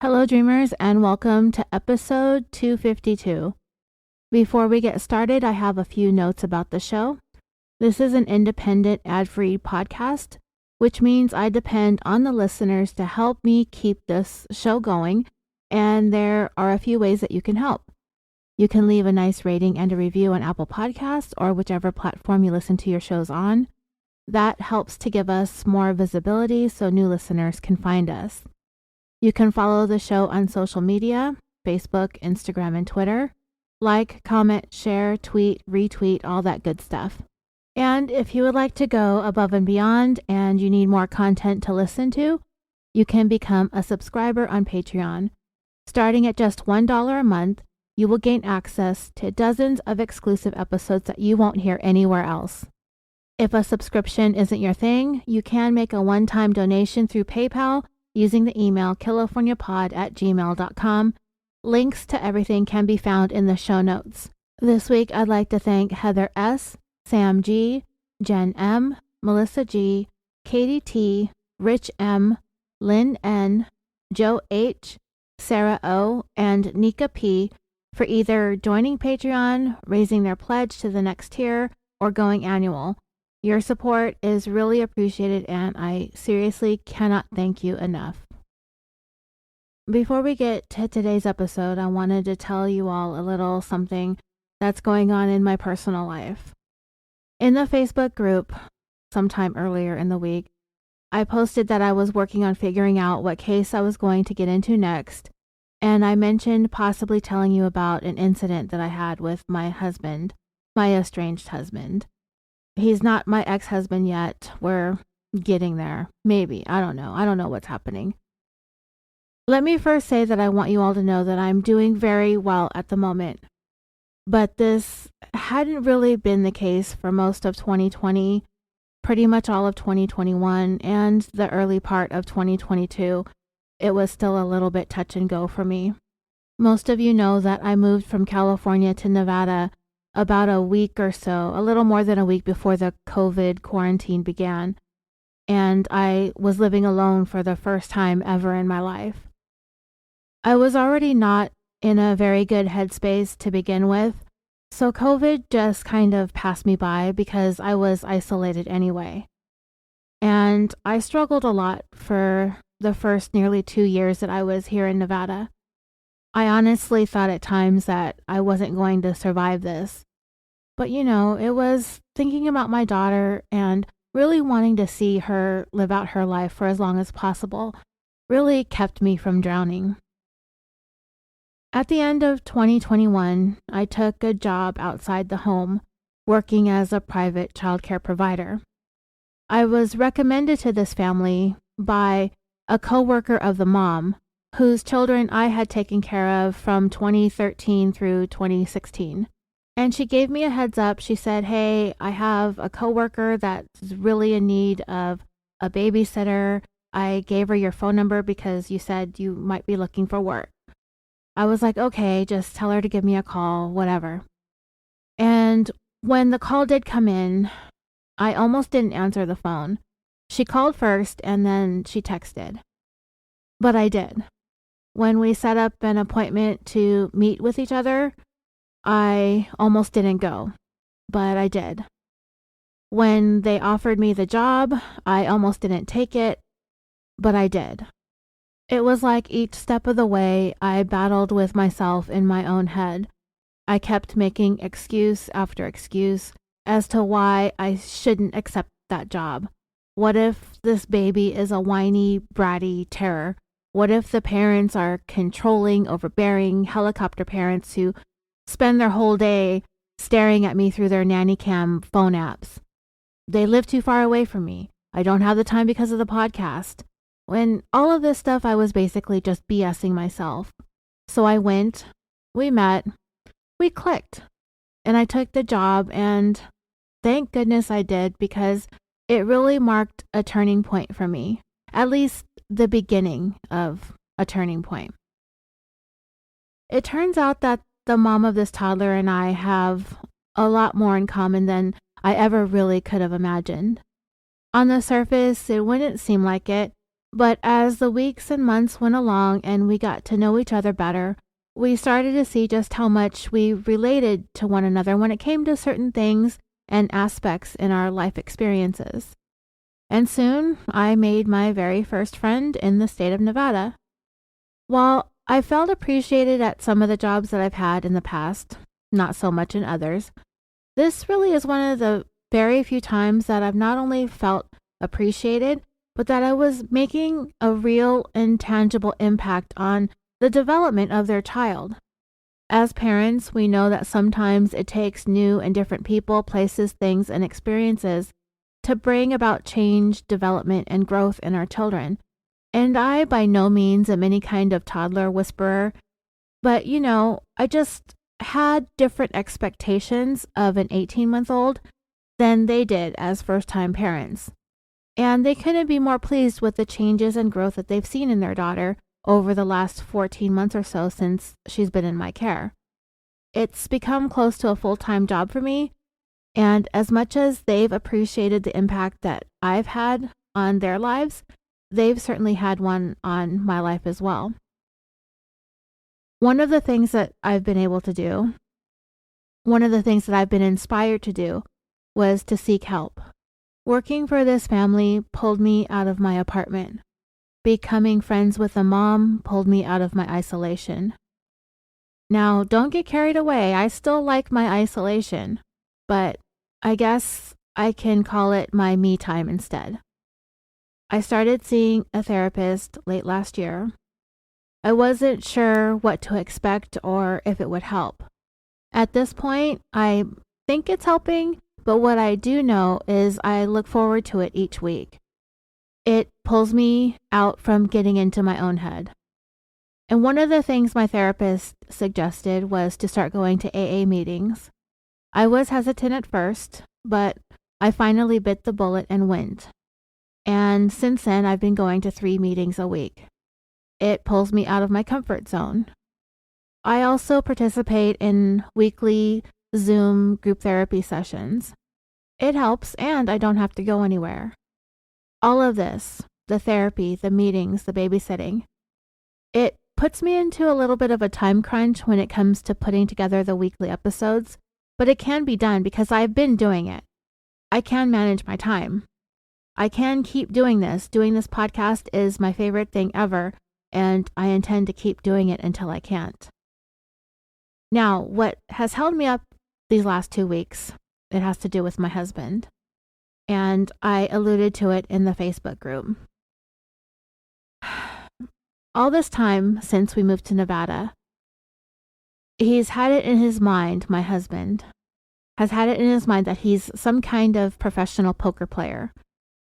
Hello, dreamers, and welcome to episode 252. Before we get started, I have a few notes about the show. This is an independent, ad-free podcast, which means I depend on the listeners to help me keep this show going, and there are a few ways that you can help. You can leave a nice rating and a review on Apple Podcasts or whichever platform you listen to your shows on. That helps to give us more visibility so new listeners can find us. You can follow the show on social media, Facebook, Instagram, and Twitter. Like, comment, share, tweet, retweet, all that good stuff. And if you would like to go above and beyond and you need more content to listen to, you can become a subscriber on Patreon. Starting at just $1 a month, you will gain access to dozens of exclusive episodes that you won't hear anywhere else. If a subscription isn't your thing, you can make a one-time donation through PayPal using the email killofoniapod@gmail.com. Links to everything can be found in the show notes. This week, I'd like to thank Heather S., Sam G., Jen M., Melissa G., Katie T., Rich M., Lynn N., Joe H., Sarah O., and Nika P. for either joining Patreon, raising their pledge to the next tier, or going annual. Your support is really appreciated, and I seriously cannot thank you enough. Before we get to today's episode, I wanted to tell you all a little something that's going on in my personal life. In the Facebook group, sometime earlier in the week, I posted that I was working on figuring out what case I was going to get into next, and I mentioned possibly telling you about an incident that I had with my husband, my estranged husband. He's not my ex-husband yet. We're getting there. Maybe. I don't know. I don't know what's happening. Let me first say that I want you all to know that I'm doing very well at the moment. But this hadn't really been the case for most of 2020, pretty much all of 2021, and the early part of 2022. It was still a little bit touch and go for me. Most of you know that I moved from California to Nevada about a week or so, a little more than a week before the COVID quarantine began, and I was living alone for the first time ever in my life. I was already not in a very good headspace to begin with, so COVID just kind of passed me by because I was isolated anyway. And I struggled a lot for the first nearly 2 years that I was here in Nevada. I honestly thought at times that I wasn't going to survive this. But it was thinking about my daughter and really wanting to see her live out her life for as long as possible really kept me from drowning. At the end of 2021, I took a job outside the home, working as a private childcare provider. I was recommended to this family by a coworker of the mom, whose children I had taken care of from 2013 through 2016. And she gave me a heads up. She said, "Hey, I have a coworker that's really in need of a babysitter. I gave her your phone number because you said you might be looking for work." I was like, "Okay, just tell her to give me a call, whatever." And when the call did come in, I almost didn't answer the phone. She called first and then she texted. But I did. When we set up an appointment to meet with each other, I almost didn't go, but I did. When they offered me the job, I almost didn't take it, but I did. It was like each step of the way, I battled with myself in my own head. I kept making excuse after excuse as to why I shouldn't accept that job. What if this baby is a whiny, bratty terror? What if the parents are controlling, overbearing helicopter parents who spend their whole day staring at me through their nanny cam phone apps? They live too far away from me. I don't have the time because of the podcast. When all of this stuff, I was basically just BSing myself. So I went, we met, we clicked, and I took the job, and thank goodness I did, because it really marked a turning point for me, at least the beginning of a turning point. It turns out that the mom of this toddler and I have a lot more in common than I ever really could have imagined. On the surface, it wouldn't seem like it, But as the weeks and months went along and we got to know each other better, we started to see just how much we related to one another when it came to certain things and aspects in our life experiences. And soon I made my very first friend in the state of Nevada. While I felt appreciated at some of the jobs that I've had in the past, not so much in others, this really is one of the very few times that I've not only felt appreciated, but that I was making a real and tangible impact on the development of their child. As parents, we know that sometimes it takes new and different people, places, things, and experiences to bring about change, development, and growth in our children. And I by no means am any kind of toddler whisperer, but I just had different expectations of an 18-month-old than they did as first-time parents. And they couldn't be more pleased with the changes and growth that they've seen in their daughter over the last 14 months or so since she's been in my care. It's become close to a full-time job for me, and as much as they've appreciated the impact that I've had on their lives, they've certainly had one on my life as well. One of the things that I've been able to do, one of the things that I've been inspired to do, was to seek help. Working for this family pulled me out of my apartment. Becoming friends with a mom pulled me out of my isolation. Now, don't get carried away. I still like my isolation, but I guess I can call it my me time instead. I started seeing a therapist late last year. I wasn't sure what to expect or if it would help. At this point, I think it's helping, but what I do know is I look forward to it each week. It pulls me out from getting into my own head. And one of the things my therapist suggested was to start going to AA meetings. I was hesitant at first, but I finally bit the bullet and went. And since then, I've been going to 3 meetings a week. It pulls me out of my comfort zone. I also participate in weekly Zoom group therapy sessions. It helps, and I don't have to go anywhere. All of this, the therapy, the meetings, the babysitting, it puts me into a little bit of a time crunch when it comes to putting together the weekly episodes, but it can be done because I've been doing it. I can manage my time. I can keep doing this. Doing this podcast is my favorite thing ever, and I intend to keep doing it until I can't. Now, what has held me up these last 2 weeks, it has to do with my husband. And I alluded to it in the Facebook group. All this time since we moved to Nevada, he's had it in his mind, my husband, has had it in his mind that he's some kind of professional poker player.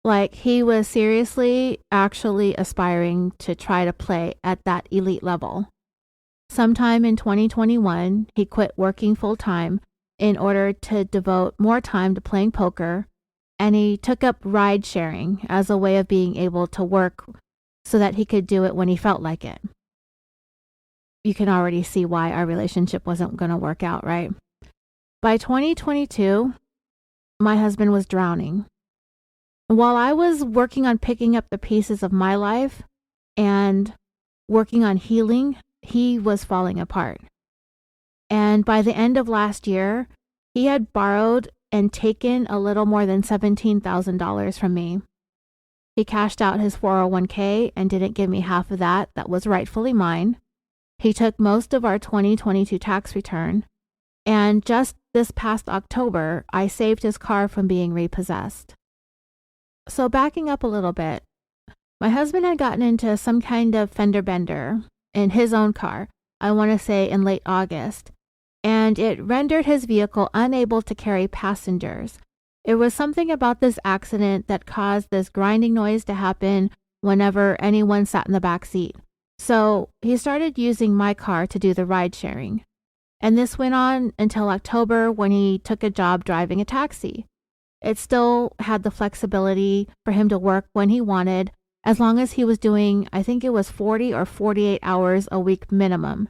Like he was seriously actually aspiring to try to play at that elite level. Sometime in 2021, he quit working full-time in order to devote more time to playing poker, and he took up ride sharing as a way of being able to work so that he could do it when he felt like it. You can already see why our relationship wasn't going to work out, right? By 2022, my husband was drowning. While I was working on picking up the pieces of my life and working on healing, he was falling apart. And by the end of last year, he had borrowed and taken a little more than $17,000 from me. He cashed out his 401k and didn't give me half of that was rightfully mine. He took most of our 2022 tax return. And just this past October, I saved his car from being repossessed. So backing up a little bit, my husband had gotten into some kind of fender bender in his own car, I want to say in late August, and it rendered his vehicle unable to carry passengers. It was something about this accident that caused this grinding noise to happen whenever anyone sat in the back seat. So he started using my car to do the ride sharing. And this went on until October when he took a job driving a taxi. It still had the flexibility for him to work when he wanted, as long as he was doing, I think it was 40 or 48 hours a week minimum.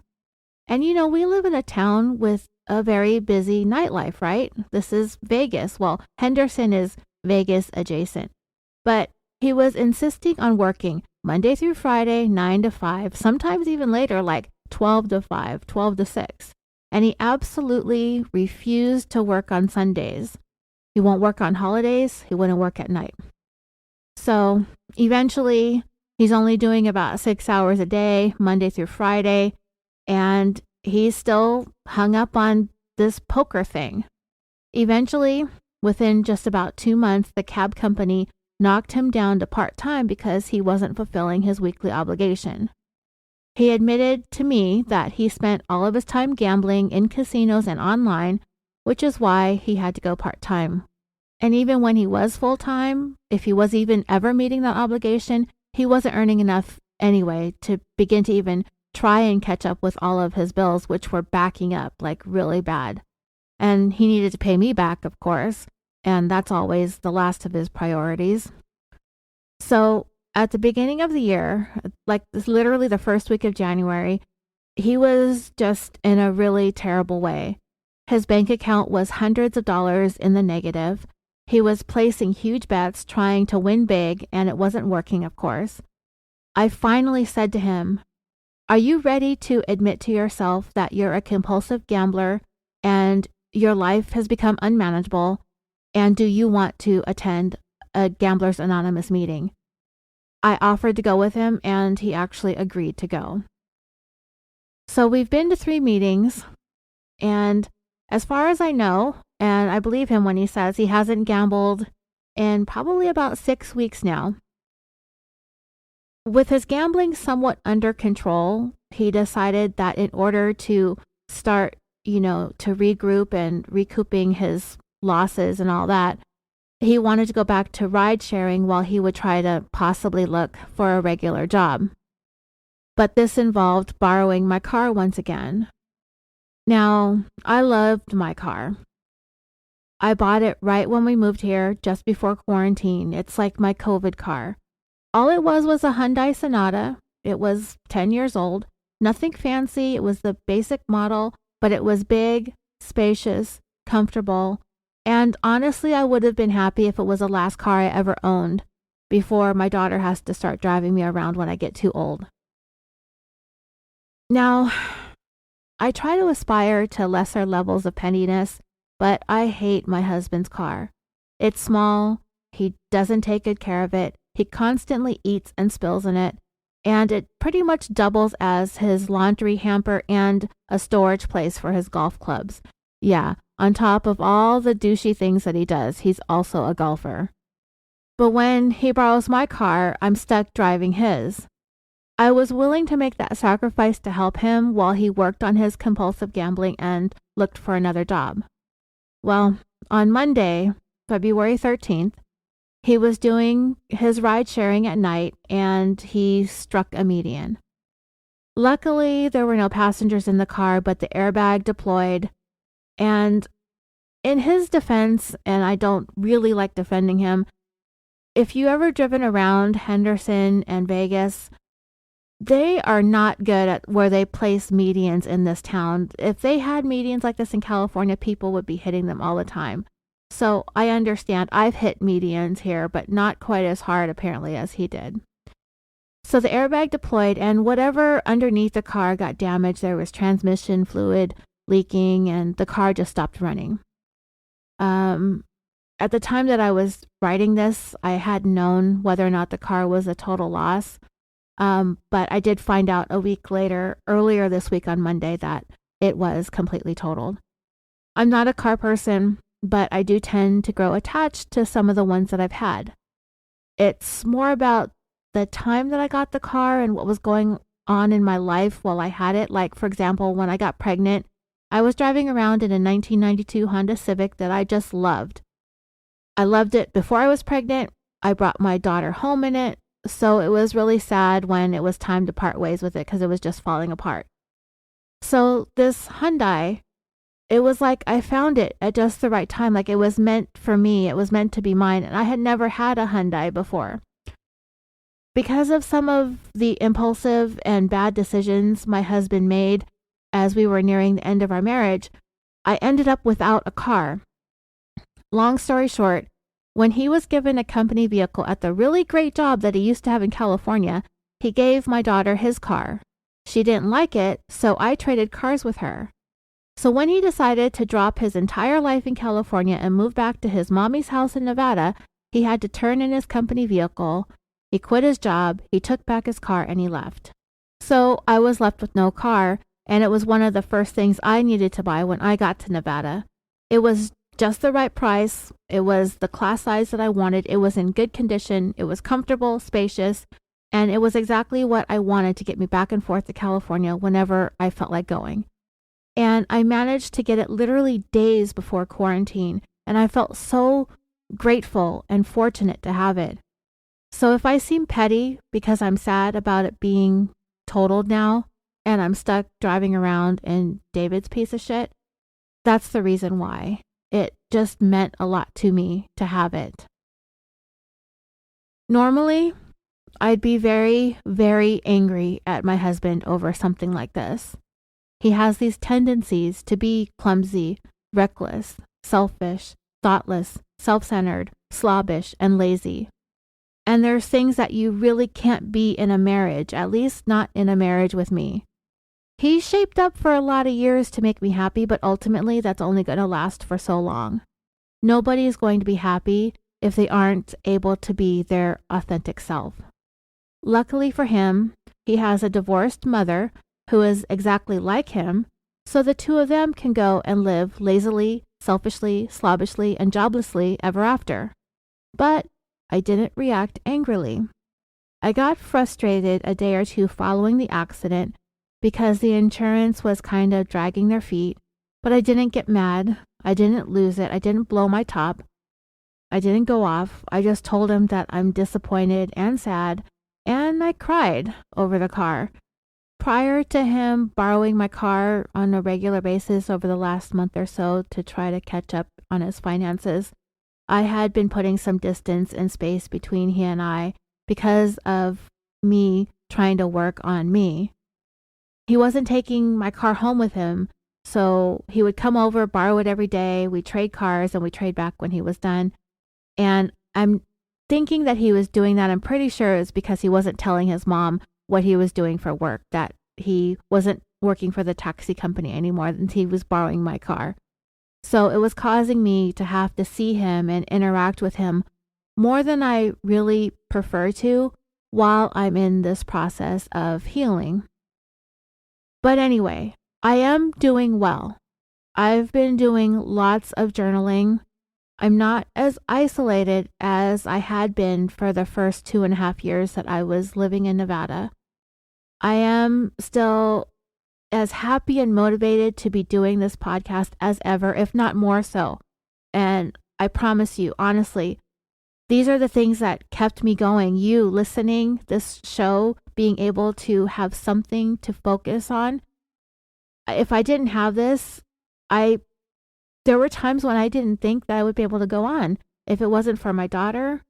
And we live in a town with a very busy nightlife, right? This is Vegas. Well, Henderson is Vegas adjacent. But he was insisting on working Monday through Friday, 9 to 5, sometimes even later, like 12 to 5, 12 to 6. And he absolutely refused to work on Sundays. He won't work on holidays. He wouldn't work at night. So eventually, he's only doing about 6 hours a day, Monday through Friday. And he's still hung up on this poker thing. Eventually, within just about 2 months, the cab company knocked him down to part-time because he wasn't fulfilling his weekly obligation. He admitted to me that he spent all of his time gambling in casinos and online, which is why he had to go part-time. And even when he was full-time, if he was even ever meeting that obligation, he wasn't earning enough anyway to begin to even try and catch up with all of his bills, which were backing up like really bad. And he needed to pay me back, of course, and that's always the last of his priorities. So at the beginning of the year, like literally the first week of January, he was just in a really terrible way. His bank account was hundreds of dollars in the negative. He was placing huge bets, trying to win big, and it wasn't working, of course. I finally said to him, "Are you ready to admit to yourself that you're a compulsive gambler and your life has become unmanageable? And do you want to attend a Gamblers Anonymous meeting?" I offered to go with him, and he actually agreed to go. So we've been to 3 meetings, and as far as I know, and I believe him when he says he hasn't gambled in probably about 6 weeks now. With his gambling somewhat under control, he decided that in order to start, to regroup and recouping his losses and all that, he wanted to go back to ride sharing while he would try to possibly look for a regular job. But this involved borrowing my car once again. Now, I loved my car. I bought it right when we moved here, just before quarantine. It's like my COVID car. All it was a Hyundai Sonata. It was 10 years old. Nothing fancy. It was the basic model, but it was big, spacious, comfortable. And honestly, I would have been happy if it was the last car I ever owned before my daughter has to start driving me around when I get too old. Now, I try to aspire to lesser levels of pettiness, but I hate my husband's car. It's small. He doesn't take good care of it. He constantly eats and spills in it, and it pretty much doubles as his laundry hamper and a storage place for his golf clubs. Yeah, on top of all the douchey things that he does, he's also a golfer. But when he borrows my car, I'm stuck driving his. I was willing to make that sacrifice to help him while he worked on his compulsive gambling and looked for another job. Well, on Monday, February 13th, he was doing his ride sharing at night and he struck a median. Luckily, there were no passengers in the car, but the airbag deployed. And in his defense, and I don't really like defending him, if you ever driven around Henderson and Vegas, they are not good at where they place medians in this town. If they had medians like this in California, people would be hitting them all the time. So I understand. I've hit medians here, but not quite as hard apparently as he did. So the airbag deployed, and whatever underneath the car got damaged. There was transmission fluid leaking, and the car just stopped running. At the time that I was writing this, I hadn't known whether or not the car was a total loss. But I did find out a week later, earlier this week on Monday, that it was completely totaled. I'm not a car person, but I do tend to grow attached to some of the ones that I've had. It's more about the time that I got the car and what was going on in my life while I had it. Like, for example, when I got pregnant, I was driving around in a 1992 Honda Civic that I just loved. I loved it before I was pregnant. I brought my daughter home in it. So it was really sad when it was time to part ways with it because it was just falling apart. So this Hyundai, it was like I found it at just the right time. Like it was meant for me. It was meant to be mine. And I had never had a Hyundai before. Because of some of the impulsive and bad decisions my husband made as we were nearing the end of our marriage, I ended up without a car. Long story short, when he was given a company vehicle at the really great job that he used to have in California, he gave my daughter his car. She didn't like it, so I traded cars with her. So when he decided to drop his entire life in California and move back to his mommy's house in Nevada, he had to turn in his company vehicle. He quit his job, he took back his car, and he left. So I was left with no car, and it was one of the first things I needed to buy when I got to Nevada. It was just the right price. It was the class size that I wanted. It was in good condition. It was comfortable, spacious, and it was exactly what I wanted to get me back and forth to California whenever I felt like going. And I managed to get it literally days before quarantine, and I felt so grateful and fortunate to have it. So if I seem petty because I'm sad about it being totaled now, and I'm stuck driving around in David's piece of shit, that's the reason why. It just meant a lot to me to have it. Normally, I'd be very, very angry at my husband over something like this. He has these tendencies to be clumsy, reckless, selfish, thoughtless, self-centered, slobbish, and lazy. And there's things that you really can't be in a marriage, at least not in a marriage with me. He's shaped up for a lot of years to make me happy, but ultimately that's only going to last for so long. Nobody is going to be happy if they aren't able to be their authentic self. Luckily for him, he has a divorced mother who is exactly like him, so the two of them can go and live lazily, selfishly, slobbishly, and joblessly ever after. But I didn't react angrily. I got frustrated a day or two following the accident because the insurance was kind of dragging their feet, but I didn't get mad. I didn't lose it. I didn't blow my top. I didn't go off. I just told him that I'm disappointed and sad, and I cried over the car. Prior to him borrowing my car on a regular basis over the last month or so to try to catch up on his finances, I had been putting some distance and space between he and I because of me trying to work on me. He wasn't taking my car home with him, so he would come over, borrow it every day. We trade cars and we trade back when he was done. And I'm thinking that he was doing that. I'm pretty sure it's because he wasn't telling his mom what he was doing for work, that he wasn't working for the taxi company anymore, and he was borrowing my car. So it was causing me to have to see him and interact with him more than I really prefer to while I'm in this process of healing. But anyway, I am doing well. I've been doing lots of journaling. I'm not as isolated as I had been for the first 2.5 years that I was living in Nevada. I am still as happy and motivated to be doing this podcast as ever, if not more so. And I promise you, honestly, these are the things that kept me going. You listening, this show, being able to have something to focus on. If I didn't have this, there were times when I didn't think that I would be able to go on. If it wasn't for my daughter,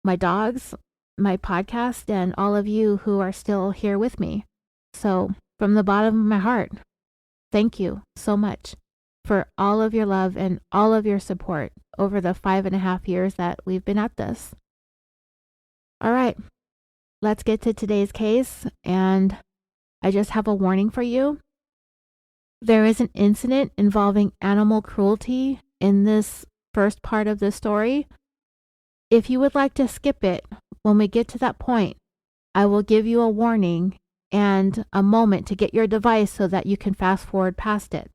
my dogs, my podcast, and all of you who are still here with me. So from the bottom of my heart, thank you so much for all of your love and all of your support over the 5.5 years that we've been at this. All right, let's get to today's case. And I just have a warning for you. There is an incident involving animal cruelty in this first part of the story. If you would like to skip it, when we get to that point, I will give you a warning and a moment to get your device so that you can fast forward past it.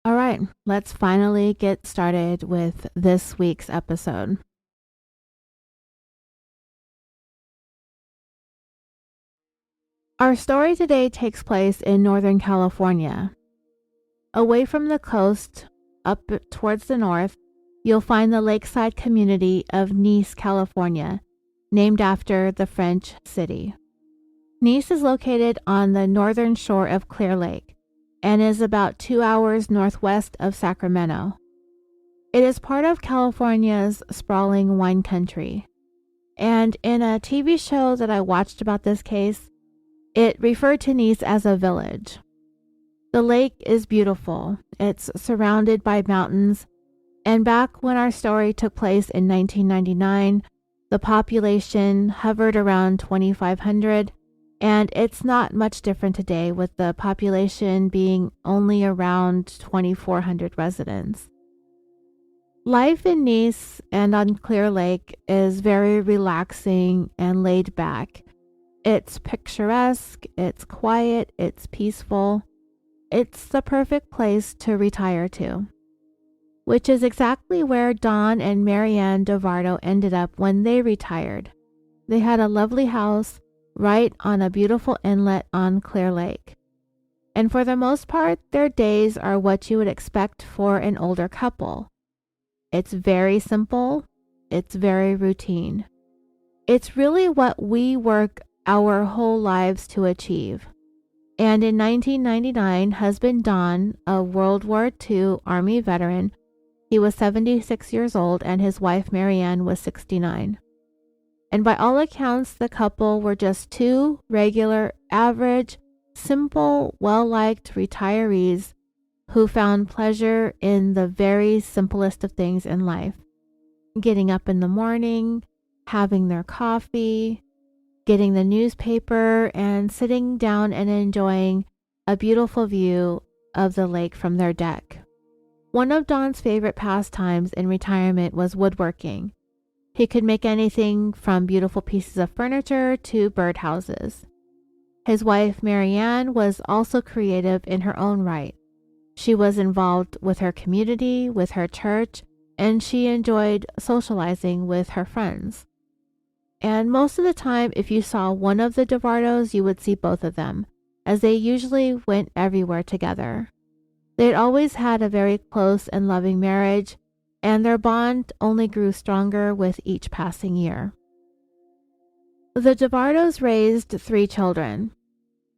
All right, let's finally get started with this week's episode. Our story today takes place in Northern California. Away from the coast, up towards the north, you'll find the lakeside community of Nice, California, named after the French city. Nice is located on the northern shore of Clear Lake and is about 2 hours northwest of Sacramento. It is part of California's sprawling wine country. And in a TV show that I watched about this case, it referred to Nice as a village. The lake is beautiful. It's surrounded by mountains, and back when our story took place in 1999, the population hovered around 2,500, And it's not much different today, with the population being only around 2,400 residents. Life in Nice and on Clear Lake is very relaxing and laid back. It's picturesque, it's quiet, it's peaceful. It's the perfect place to retire to, which is exactly where Don and Marianne Duvardo ended up when they retired. They had a lovely house right on a beautiful inlet on Clear Lake. And for the most part, their days are what you would expect for an older couple. It's very simple. It's very routine. It's really what we work our whole lives to achieve. And in 1999, husband Don, a World War II Army veteran, he was 76 years old and his wife Marianne was 69. And by all accounts, the couple were just two regular, average, simple, well-liked retirees who found pleasure in the very simplest of things in life. Getting up in the morning, having their coffee, getting the newspaper, and sitting down and enjoying a beautiful view of the lake from their deck. One of Don's favorite pastimes in retirement was woodworking. He could make anything from beautiful pieces of furniture to birdhouses. His wife, Marianne, was also creative in her own right. She was involved with her community, with her church, and she enjoyed socializing with her friends. And most of the time, if you saw one of the Duvardos, you would see both of them, as they usually went everywhere together. They had always had a very close and loving marriage, and their bond only grew stronger with each passing year. The Duvardos raised 3 children.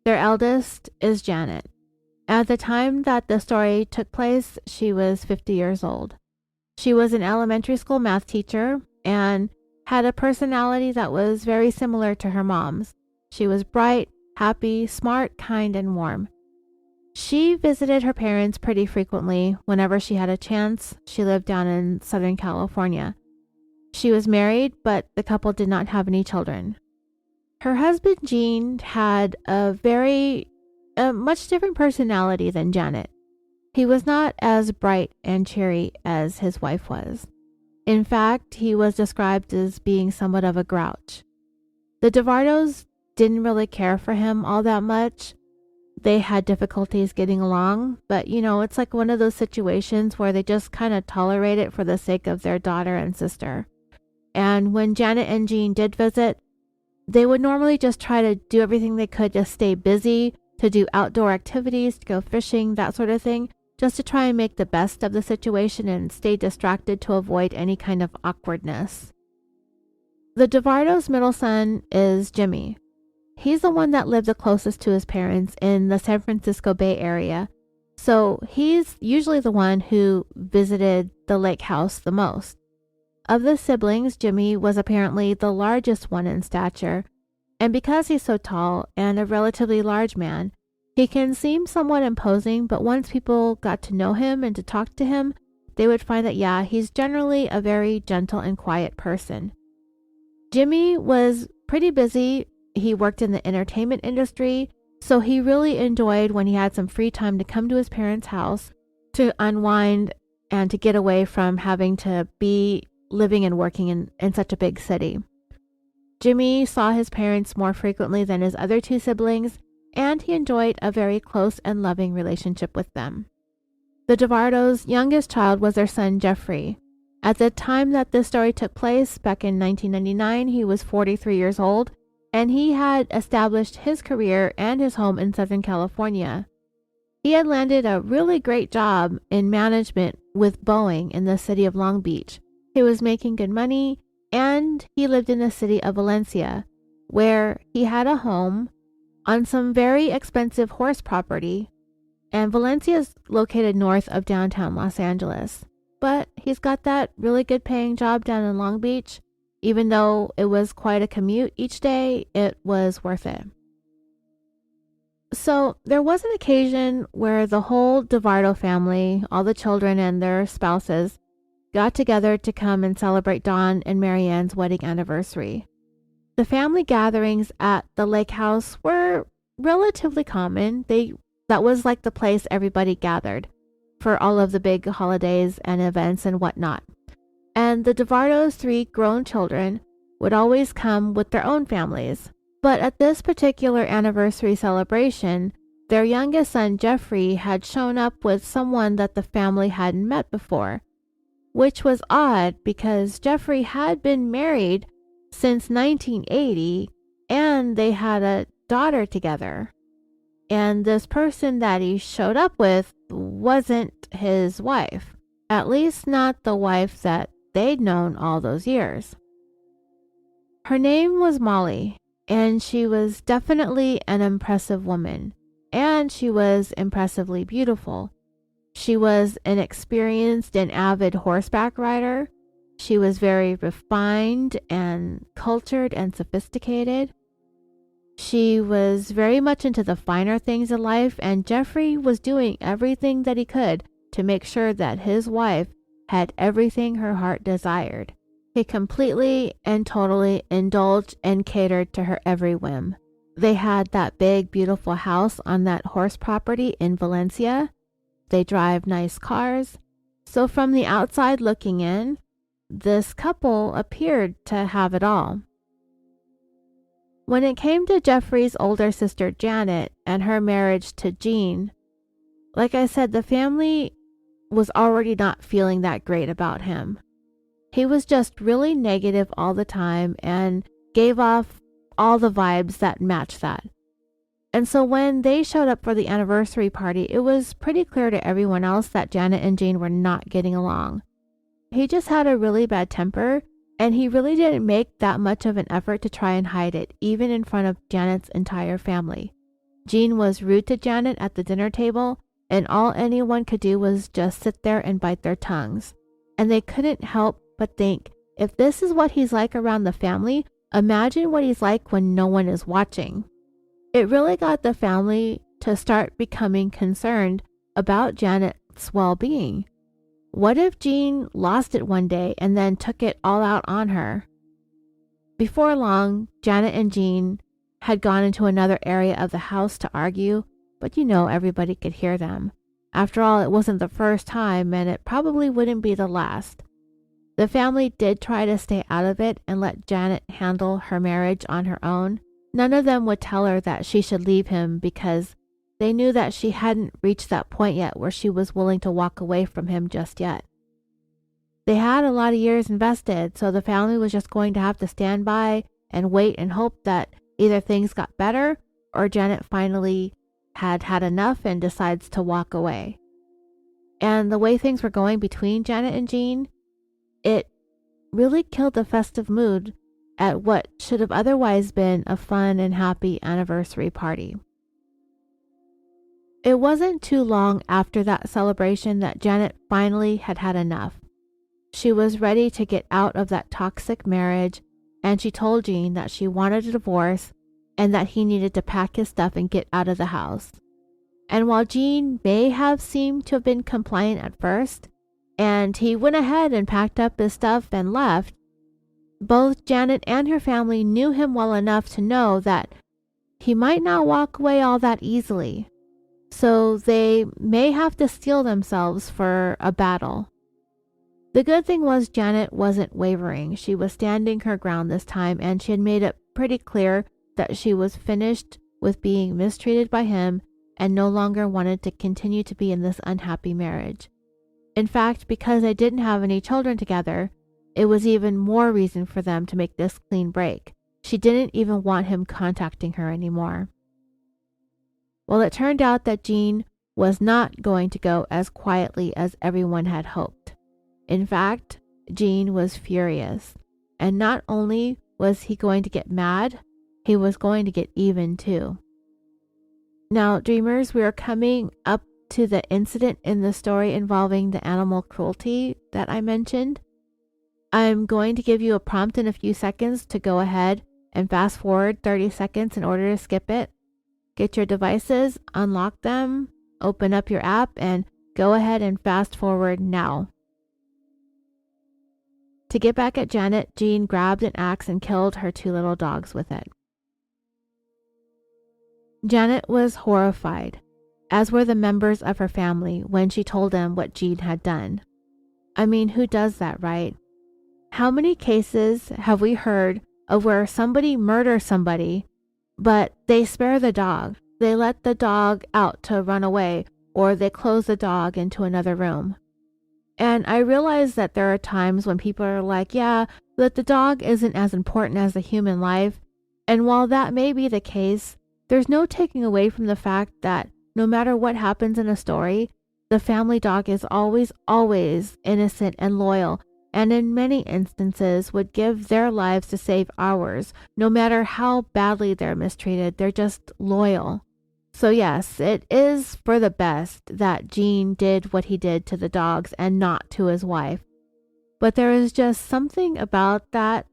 Their eldest is Janet. At the time that the story took place, she was 50 years old. She was an elementary school math teacher and had a personality that was very similar to her mom's. She was bright, happy, smart, kind, and warm. She visited her parents pretty frequently whenever she had a chance. She lived down in Southern California. She was married, but the couple did not have any children. Her husband, Gene, had a much different personality than Janet. He was not as bright and cheery as his wife was. In fact, he was described as being somewhat of a grouch. The Duvardos didn't really care for him all that much. They had difficulties getting along, but it's like one of those situations where they just kind of tolerate it for the sake of their daughter and sister. And when Janet and Gene did visit, they would normally just try to do everything they could to stay busy, to do outdoor activities, to go fishing, that sort of thing, just to try and make the best of the situation and stay distracted to avoid any kind of awkwardness. The Duvardo's middle son is Jimmy. He's the one that lived the closest to his parents in the San Francisco Bay Area, so he's usually the one who visited the lake house the most. Of the siblings, Jimmy was apparently the largest one in stature, and because he's so tall and a relatively large man, he can seem somewhat imposing, but once people got to know him and to talk to him, they would find that, he's generally a very gentle and quiet person. Jimmy was pretty busy. He worked in the entertainment industry, so he really enjoyed when he had some free time to come to his parents' house to unwind and to get away from having to be living and working in such a big city. Jimmy saw his parents more frequently than his other 2 siblings, and he enjoyed a very close and loving relationship with them. The Duvardos' youngest child was their son, Jeffrey. At the time that this story took place, back in 1999, he was 43 years old, and he had established his career and his home in Southern California. He had landed a really great job in management with Boeing in the city of Long Beach. He was making good money, and he lived in the city of Valencia, where he had a home on some very expensive horse property, and Valencia is located north of downtown Los Angeles. But he's got that really good paying job down in Long Beach. Even though it was quite a commute each day, it was worth it. So there was an occasion where the whole Duvardo family, all the children and their spouses, got together to come and celebrate Don and Marianne's wedding anniversary. The family gatherings at the lake house were relatively common. That was like the place everybody gathered for all of the big holidays and events and whatnot. And the Duvardo's 3 grown children would always come with their own families. But at this particular anniversary celebration, their youngest son Jeffrey had shown up with someone that the family hadn't met before, which was odd because Jeffrey had been married since 1980 and they had a daughter together. And this person that he showed up with wasn't his wife, at least not the wife that they'd known all those years. Her name was Molly, and she was definitely an impressive woman, and she was impressively beautiful. She was an experienced and avid horseback rider. She was very refined and cultured and sophisticated. She was very much into the finer things in life, and Jeffrey was doing everything that he could to make sure that his wife had everything her heart desired. He completely and totally indulged and catered to her every whim. They had that big, beautiful house on that horse property in Valencia. They drive nice cars. So from the outside looking in, this couple appeared to have it all. When it came to Jeffrey's older sister Janet and her marriage to Jean, like I said, the family was already not feeling that great about him. He was just really negative all the time and gave off all the vibes that matched that. And so when they showed up for the anniversary party, it was pretty clear to everyone else that Janet and Jean were not getting along. He just had a really bad temper, and he really didn't make that much of an effort to try and hide it, even in front of Janet's entire family. Jean was rude to Janet at the dinner table, and all anyone could do was just sit there and bite their tongues. And they couldn't help but think, if this is what he's like around the family, imagine what he's like when no one is watching. It really got the family to start becoming concerned about Janet's well-being. What if Jean lost it one day and then took it all out on her? Before long, Janet and Jean had gone into another area of the house to argue, but everybody could hear them. After all, it wasn't the first time, and it probably wouldn't be the last. The family did try to stay out of it and let Janet handle her marriage on her own. None of them would tell her that she should leave him because they knew that she hadn't reached that point yet where she was willing to walk away from him just yet. They had a lot of years invested, so the family was just going to have to stand by and wait and hope that either things got better or Janet finally had had enough and decides to walk away. And the way things were going between Janet and Jean, it really killed the festive mood at what should have otherwise been a fun and happy anniversary party. It wasn't too long after that celebration that Janet finally had had enough. She was ready to get out of that toxic marriage, and she told Jean that she wanted a divorce and that he needed to pack his stuff and get out of the house. And while Jean may have seemed to have been compliant at first, and he went ahead and packed up his stuff and left, both Janet and her family knew him well enough to know that he might not walk away all that easily. So they may have to steel themselves for a battle. The good thing was Janet wasn't wavering. She was standing her ground this time, and she had made it pretty clear that she was finished with being mistreated by him and no longer wanted to continue to be in this unhappy marriage. In fact, because they didn't have any children together, it was even more reason for them to make this clean break. She didn't even want him contacting her anymore. Well, it turned out that Jean was not going to go as quietly as everyone had hoped. In fact, Jean was furious. And not only was he going to get mad, he was going to get even too. Now, dreamers, we are coming up to the incident in the story involving the animal cruelty that I mentioned. I'm going to give you a prompt in a few seconds to go ahead and fast forward 30 seconds in order to skip it. Get your devices, unlock them, open up your app, and go ahead and fast forward now. To get back at Janet, Jean grabbed an axe and killed her 2 little dogs with it. Janet was horrified, as were the members of her family when she told them what Jean had done. I mean, who does that, right? How many cases have we heard of where somebody murders somebody, but they spare the dog? They let the dog out to run away, or they close the dog into another room. And I realize that there are times when people are like, yeah, that the dog isn't as important as the human life. And while that may be the case, there's no taking away from the fact that no matter what happens in a story, the family dog is always, always innocent and loyal, and in many instances would give their lives to save ours. No matter how badly they're mistreated, they're just loyal. So yes, it is for the best that Jean did what he did to the dogs and not to his wife. But there is just something about that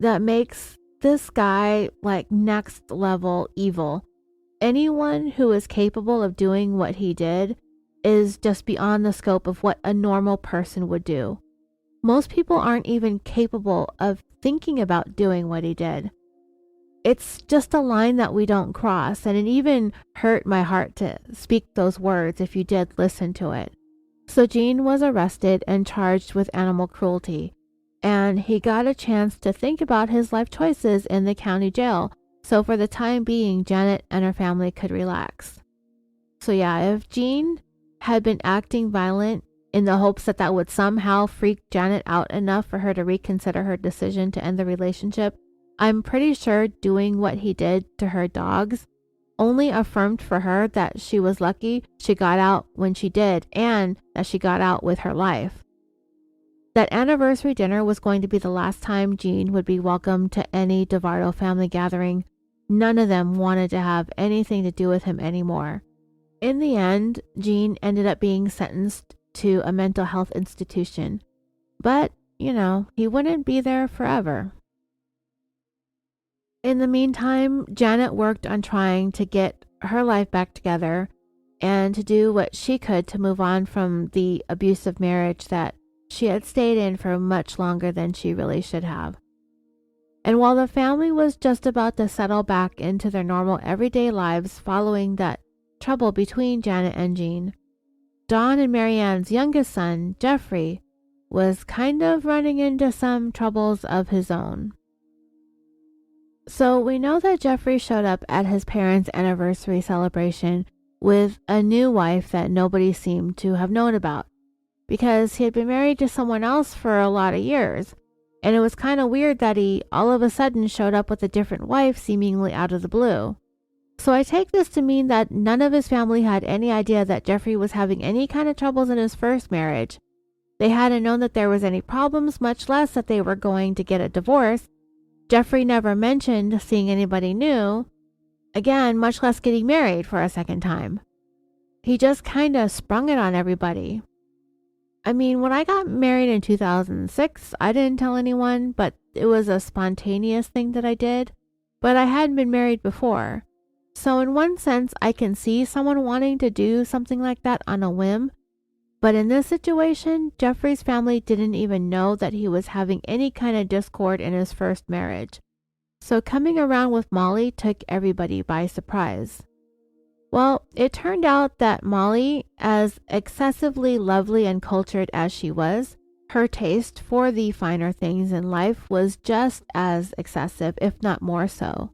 makes this guy like next level evil. Anyone who is capable of doing what he did is just beyond the scope of what a normal person would do. Most people aren't even capable of thinking about doing what he did. It's just a line that we don't cross, and it even hurt my heart to speak those words if you did listen to it. So Jean was arrested and charged with animal cruelty, and he got a chance to think about his life choices in the county jail, so for the time being, Janet and her family could relax. So yeah, if Jean had been acting violent in the hopes that that would somehow freak Janet out enough for her to reconsider her decision to end the relationship, I'm pretty sure doing what he did to her dogs only affirmed for her that she was lucky she got out when she did, and that she got out with her life. That anniversary dinner was going to be the last time Jean would be welcome to any Duvardo family gathering. None of them wanted to have anything to do with him anymore. In the end, Jean ended up being sentenced to a mental health institution. But, he wouldn't be there forever. In the meantime, Janet worked on trying to get her life back together and to do what she could to move on from the abusive marriage that she had stayed in for much longer than she really should have. And while the family was just about to settle back into their normal everyday lives following that trouble between Janet and Jean, Dawn and Marianne's youngest son, Jeffrey, was kind of running into some troubles of his own. So we know that Jeffrey showed up at his parents' anniversary celebration with a new wife that nobody seemed to have known about, because he had been married to someone else for a lot of years, and it was kind of weird that he all of a sudden showed up with a different wife seemingly out of the blue. So I take this to mean that none of his family had any idea that Jeffrey was having any kind of troubles in his first marriage. They hadn't known that there was any problems, much less that they were going to get a divorce. Jeffrey never mentioned seeing anybody new, again, much less getting married for a second time. He just kind of sprung it on everybody. I mean, when I got married in 2006, I didn't tell anyone, but it was a spontaneous thing that I did, but I hadn't been married before. So in one sense, I can see someone wanting to do something like that on a whim. But in this situation, Jeffrey's family didn't even know that he was having any kind of discord in his first marriage. So coming around with Molly took everybody by surprise. Well, it turned out that Molly, as excessively lovely and cultured as she was, her taste for the finer things in life was just as excessive, if not more so.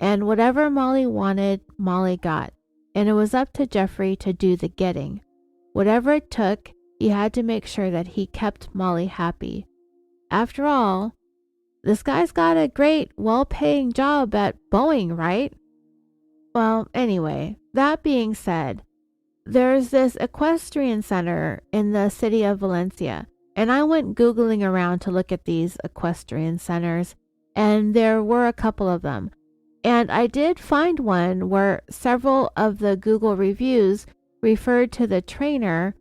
And whatever Molly wanted, Molly got. And it was up to Jeffrey to do the getting. Whatever it took, he had to make sure that he kept Molly happy. After all, this guy's got a great, well-paying job at Boeing, right? Well, anyway, that being said, there's this equestrian center in the city of Valencia, and I went Googling around to look at these equestrian centers, and there were a couple of them. And I did find one where several of the Google reviews referred to the trainer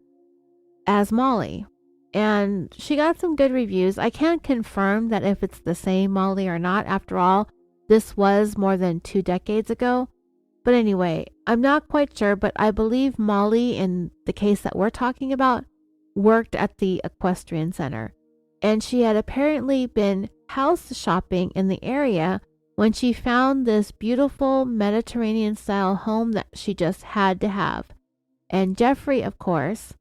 as Molly, and she got some good reviews. I can't confirm that if it's the same Molly or not. After all, this was more than 2 decades ago. But anyway, I'm not quite sure, but I believe Molly, in the case that we're talking about, worked at the equestrian center. and she had apparently been house shopping in the area when she found this beautiful Mediterranean-style home that she just had to have. And Jeffrey, of course,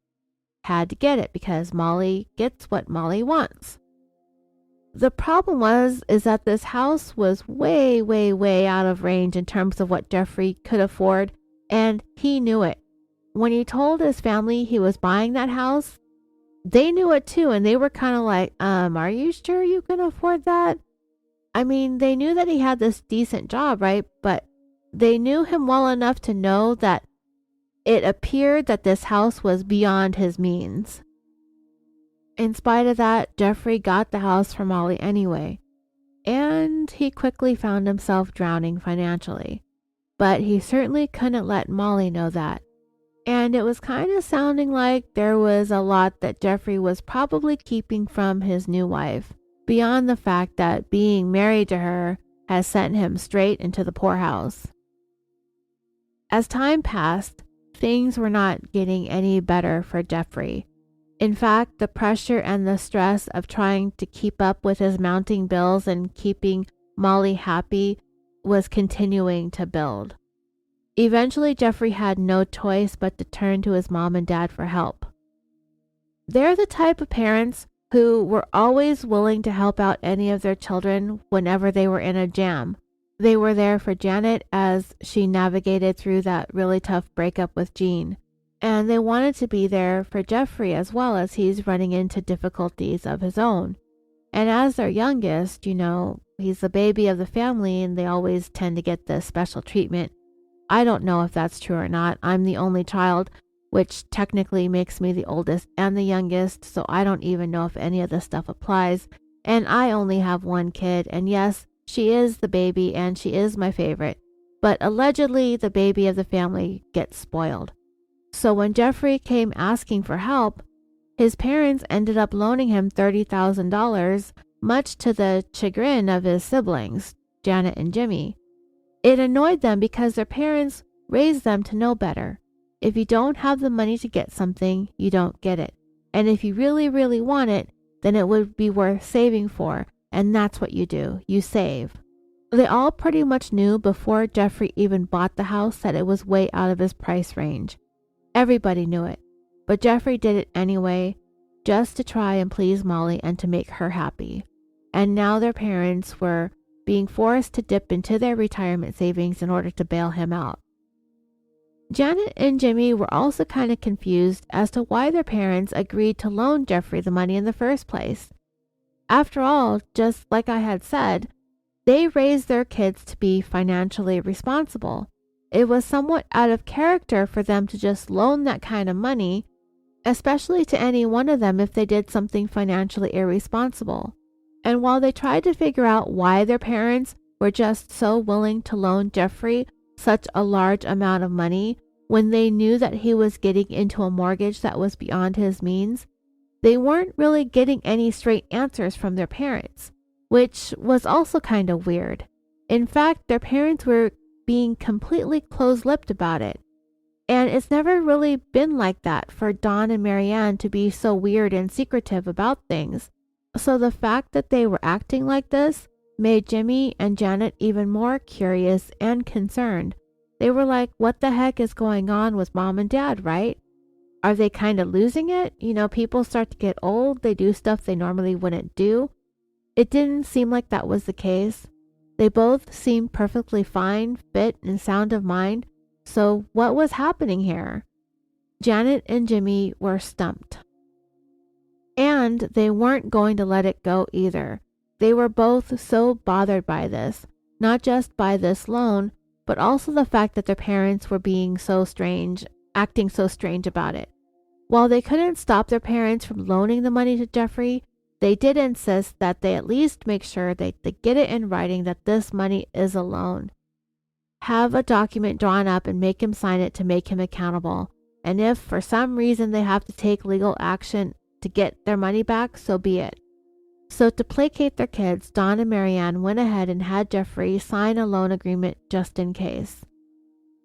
had to get it because Molly gets what Molly wants. The problem is that this house was way, way, way out of range in terms of what Jeffrey could afford, and he knew it. When he told his family he was buying that house, they knew it too, and they were kind of like, are you sure you can afford that? I mean, they knew that he had this decent job, right? But they knew him well enough to know that it appeared that this house was beyond his means. In spite of that, Jeffrey got the house for Molly anyway, and he quickly found himself drowning financially. But he certainly couldn't let Molly know that. And it was kind of sounding like there was a lot that Jeffrey was probably keeping from his new wife, beyond the fact that being married to her has sent him straight into the poorhouse. As time passed, things were not getting any better for Jeffrey. In fact, the pressure and the stress of trying to keep up with his mounting bills and keeping Molly happy was continuing to build. Eventually, Jeffrey had no choice but to turn to his mom and dad for help. They're the type of parents who were always willing to help out any of their children whenever they were in a jam. They were there for Janet as she navigated through that really tough breakup with Jean. And they wanted to be there for Jeffrey as well as he's running into difficulties of his own. And as their youngest, he's the baby of the family and they always tend to get this special treatment. I don't know if that's true or not. I'm the only child, which technically makes me the oldest and the youngest, so I don't even know if any of this stuff applies. And I only have one kid, and yes, she is the baby and she is my favorite. But allegedly, the baby of the family gets spoiled. So when Jeffrey came asking for help, his parents ended up loaning him $30,000, much to the chagrin of his siblings, Janet and Jimmy. It annoyed them because their parents raised them to know better. If you don't have the money to get something, you don't get it. And if you really, really want it, then it would be worth saving for, and that's what you do. You save. They all pretty much knew before Jeffrey even bought the house that it was way out of his price range. Everybody knew it, but Jeffrey did it anyway, just to try and please Molly and to make her happy. And now their parents were being forced to dip into their retirement savings in order to bail him out. Janet and Jimmy were also kind of confused as to why their parents agreed to loan Jeffrey the money in the first place. After all, just like I had said, they raised their kids to be financially responsible. It was somewhat out of character for them to just loan that kind of money, especially to any one of them if they did something financially irresponsible. And while they tried to figure out why their parents were just so willing to loan Jeffrey such a large amount of money when they knew that he was getting into a mortgage that was beyond his means, they weren't really getting any straight answers from their parents, which was also kind of weird. In fact, their parents were being completely close-lipped about it. And it's never really been like that for Dawn and Marianne to be so weird and secretive about things. So the fact that they were acting like this made Jimmy and Janet even more curious and concerned. They were like, what the heck is going on with mom and dad, right? Are they kind of losing it? People start to get old. They do stuff they normally wouldn't do. It didn't seem like that was the case. They both seemed perfectly fine, fit, and sound of mind. So what was happening here? Janet and Jimmy were stumped. And they weren't going to let it go either. They were both so bothered by this, not just by this loan, but also the fact that their parents were being so strange, acting so strange about it. While they couldn't stop their parents from loaning the money to Jeffrey, they did insist that they at least make sure they get it in writing that this money is a loan. Have a document drawn up and make him sign it to make him accountable. And if for some reason they have to take legal action to get their money back, so be it. So to placate their kids, Dawn and Marianne went ahead and had Jeffrey sign a loan agreement just in case.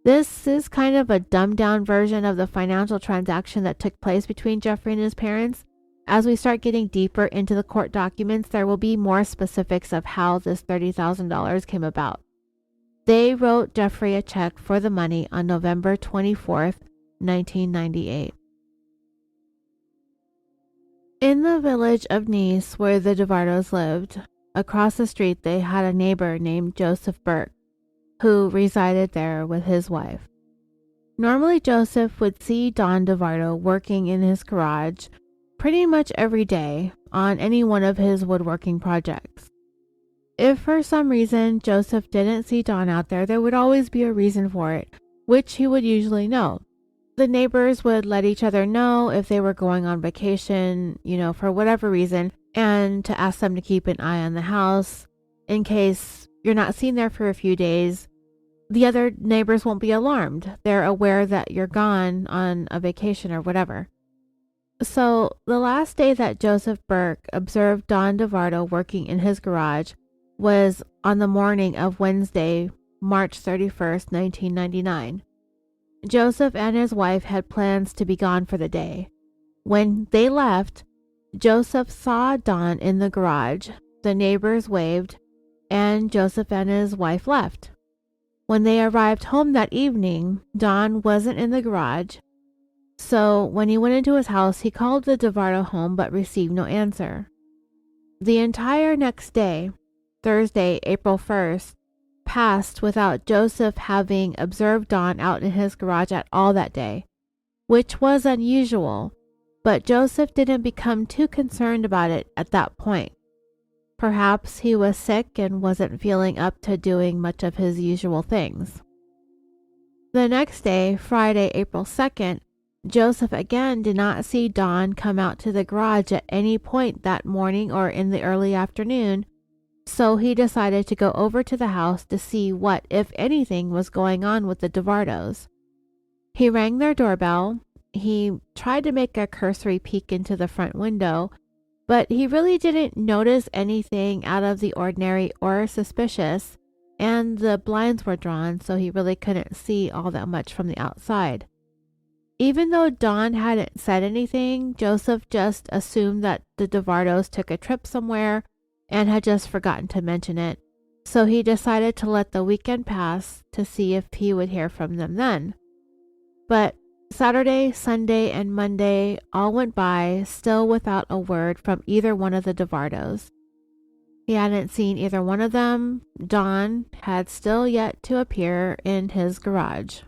This is kind of a dumbed down version of the financial transaction that took place between Jeffrey and his parents, as we start getting deeper into the court documents, there will be more specifics of how this $30,000 came about. They wrote Jeffrey a check for the money on November 24th, 1998. In the village of Nice, where the Duvardos lived, across the street they had a neighbor named Joseph Burke, who resided there with his wife. Normally, Joseph would see Don Duvardo working in his garage pretty much every day on any one of his woodworking projects. If for some reason Joseph didn't see Don out there, there would always be a reason for it, which he would usually know. The neighbors would let each other know if they were going on vacation, for whatever reason, and to ask them to keep an eye on the house in case you're not seen there for a few days. The other neighbors won't be alarmed. They're aware that you're gone on a vacation or whatever. So the last day that Joseph Burke observed Don Duvardo working in his garage was on the morning of Wednesday, March 31st, 1999. Joseph and his wife had plans to be gone for the day. When they left, Joseph saw Don in the garage. The neighbors waved, and Joseph and his wife left. When they arrived home that evening, Don wasn't in the garage. So when he went into his house, he called the Duvardo home but received no answer. The entire next day, Thursday, April 1st, passed without Joseph having observed Don out in his garage at all that day, which was unusual, but Joseph didn't become too concerned about it at that point. Perhaps he was sick and wasn't feeling up to doing much of his usual things. The next day, Friday, April 2nd, Joseph again did not see Don come out to the garage at any point that morning or in the early afternoon, so he decided to go over to the house to see what, if anything, was going on with the Duvardos. He rang their doorbell. He tried to make a cursory peek into the front window, but he really didn't notice anything out of the ordinary or suspicious, and the blinds were drawn, so he really couldn't see all that much from the outside. Even though Don hadn't said anything, Joseph just assumed that the Duvardos took a trip somewhere and had just forgotten to mention it, so he decided to let the weekend pass to see if he would hear from them then. But Saturday, Sunday, and Monday all went by, still without a word from either one of the Duvardos. He hadn't seen either one of them. Don had still yet to appear in his garage.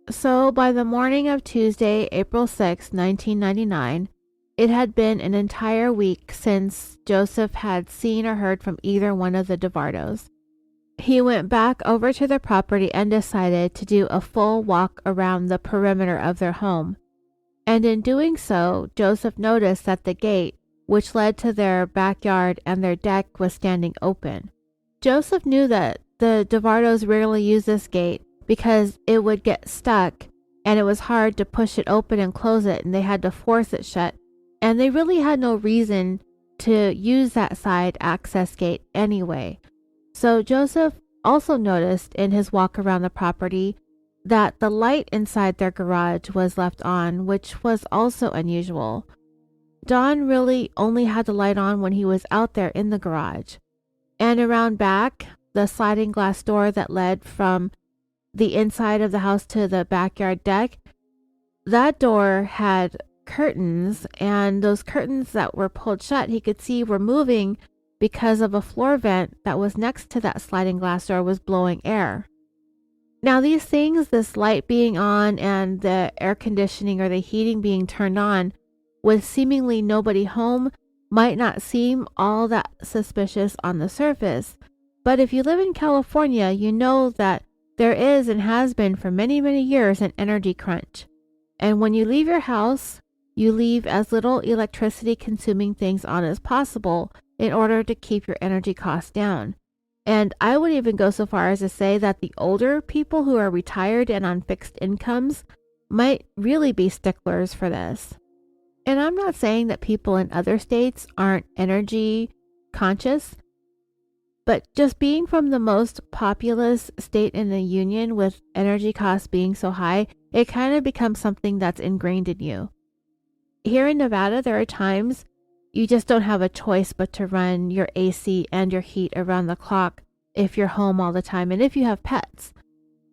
So by the morning of Tuesday, April 6, 1999, it had been an entire week since Joseph had seen or heard from either one of the Duvardos. He went back over to their property and decided to do a full walk around the perimeter of their home. And in doing so, Joseph noticed that the gate, which led to their backyard and their deck, was standing open. Joseph knew that the Duvardos rarely use this gate because it would get stuck and it was hard to push it open and close it, and they had to force it shut. And they really had no reason to use that side access gate anyway. So Joseph also noticed in his walk around the property that the light inside their garage was left on, which was also unusual. Don really only had the light on when he was out there in the garage. And around back, the sliding glass door that led from the inside of the house to the backyard deck, that door had curtains, and those curtains that were pulled shut, he could see were moving because of a floor vent that was next to that sliding glass door was blowing air. Now these things, this light being on and the air conditioning or the heating being turned on with seemingly nobody home, might not seem all that suspicious on the surface. But if you live in California, you know that there is and has been for many, many years an energy crunch. And when you leave your house, you leave as little electricity consuming things on as possible in order to keep your energy costs down. And I would even go so far as to say that the older people who are retired and on fixed incomes might really be sticklers for this. And I'm not saying that people in other states aren't energy conscious, but just being from the most populous state in the union with energy costs being so high, it kind of becomes something that's ingrained in you. Here in Nevada, there are times you just don't have a choice but to run your AC and your heat around the clock if you're home all the time and if you have pets.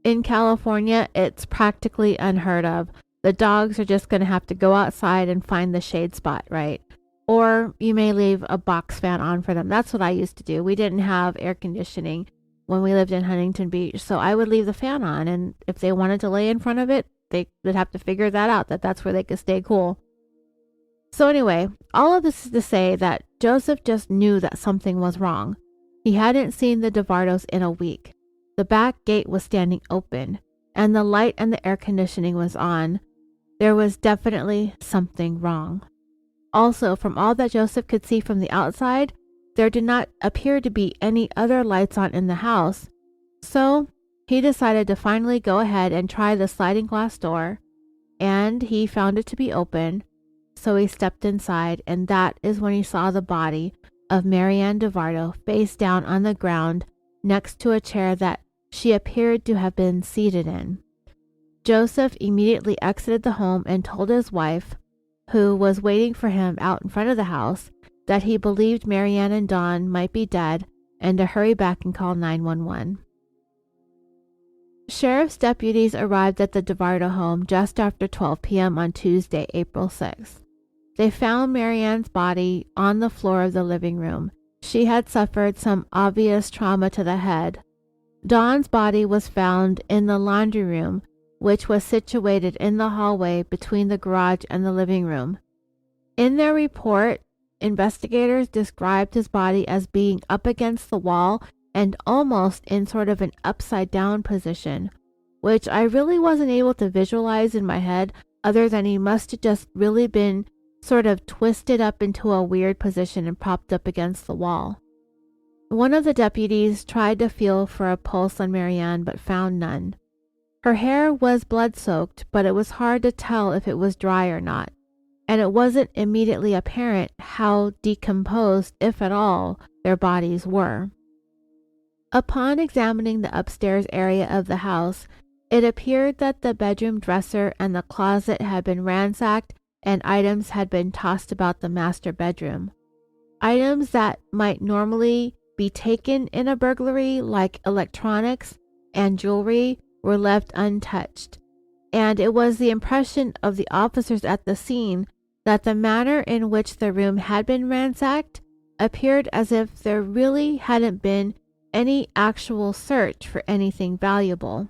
In California, it's practically unheard of. The dogs are just going to have to go outside and find the shade spot, right? Or you may leave a box fan on for them. That's what I used to do. We didn't have air conditioning when we lived in Huntington Beach, so I would leave the fan on, and if they wanted to lay in front of it, they would have to figure that out, that's where they could stay cool. So anyway, all of this is to say that Joseph just knew that something was wrong. He hadn't seen the Duvardos in a week. The back gate was standing open, and the light and the air conditioning was on. There was definitely something wrong. Also, from all that Joseph could see from the outside, there did not appear to be any other lights on in the house. So he decided to finally go ahead and try the sliding glass door, and he found it to be open. So he stepped inside, and that is when he saw the body of Marianne Duvardo face down on the ground next to a chair that she appeared to have been seated in. Joseph immediately exited the home and told his wife, who was waiting for him out in front of the house, that he believed Marianne and Dawn might be dead and to hurry back and call 911. Sheriff's deputies arrived at the Duvardo home just after 12 p.m. on Tuesday, April 6th. They found Marianne's body on the floor of the living room. She had suffered some obvious trauma to the head. Dawn's body was found in the laundry room, which was situated in the hallway between the garage and the living room. In their report, investigators described his body as being up against the wall and almost in sort of an upside down position, which I really wasn't able to visualize in my head, other than he must have just really been sort of twisted up into a weird position and propped up against the wall. One of the deputies tried to feel for a pulse on Marianne but found none. Her hair was blood-soaked, but it was hard to tell if it was dry or not, and it wasn't immediately apparent how decomposed, if at all, their bodies were. Upon examining the upstairs area of the house, it appeared that the bedroom dresser and the closet had been ransacked and items had been tossed about the master bedroom. Items that might normally be taken in a burglary, like electronics and jewelry, were left untouched, and it was the impression of the officers at the scene that the manner in which the room had been ransacked appeared as if there really hadn't been any actual search for anything valuable.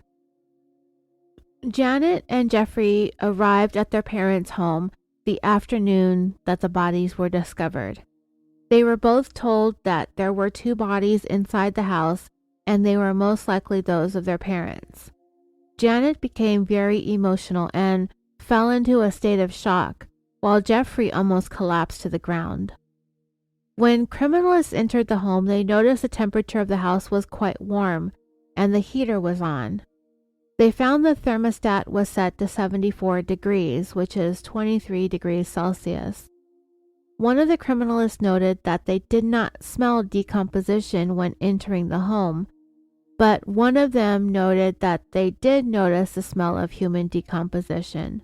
Janet and Jeffrey arrived at their parents' home the afternoon that the bodies were discovered. They were both told that there were 2 bodies inside the house, and they were most likely those of their parents. Janet became very emotional and fell into a state of shock, while Jeffrey almost collapsed to the ground. When criminalists entered the home, they noticed the temperature of the house was quite warm, and the heater was on. They found the thermostat was set to 74 degrees, which is 23 degrees Celsius. One of the criminalists noted that they did not smell decomposition when entering the home, but one of them noted that they did notice the smell of human decomposition.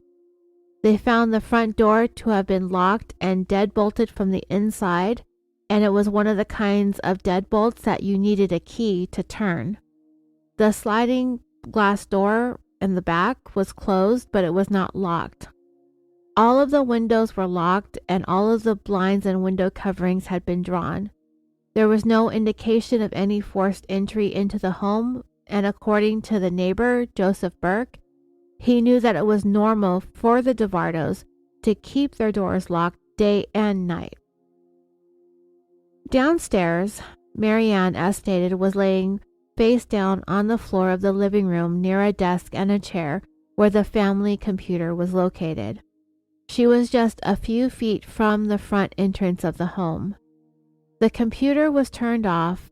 They found the front door to have been locked and deadbolted from the inside, and it was one of the kinds of deadbolts that you needed a key to turn. The sliding glass door in the back was closed, but it was not locked. All of the windows were locked, and all of the blinds and window coverings had been drawn. There was no indication of any forced entry into the home, and according to the neighbor, Joseph Burke, he knew that it was normal for the Duvardos to keep their doors locked day and night. Downstairs, Marianne, as stated, was laying face down on the floor of the living room near a desk and a chair where the family computer was located. She was just a few feet from the front entrance of the home. The computer was turned off,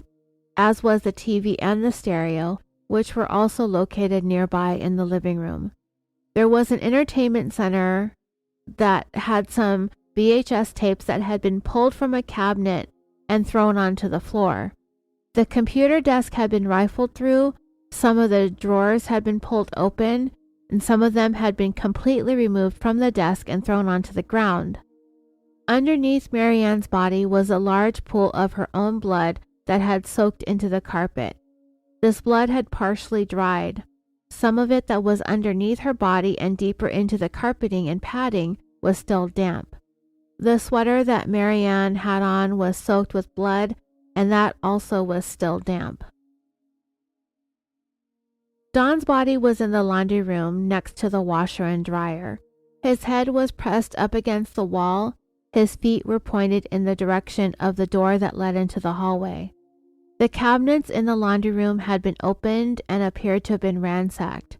as was the TV and the stereo, which were also located nearby in the living room. There was an entertainment center that had some VHS tapes that had been pulled from a cabinet and thrown onto the floor. The computer desk had been rifled through, some of the drawers had been pulled open, and some of them had been completely removed from the desk and thrown onto the ground. Underneath Marianne's body was a large pool of her own blood that had soaked into the carpet. This blood had partially dried. Some of it that was underneath her body and deeper into the carpeting and padding was still damp. The sweater that Marianne had on was soaked with blood, and that also was still damp. Don's body was in the laundry room next to the washer and dryer. His head was pressed up against the wall. His feet were pointed in the direction of the door that led into the hallway. The cabinets in the laundry room had been opened and appeared to have been ransacked.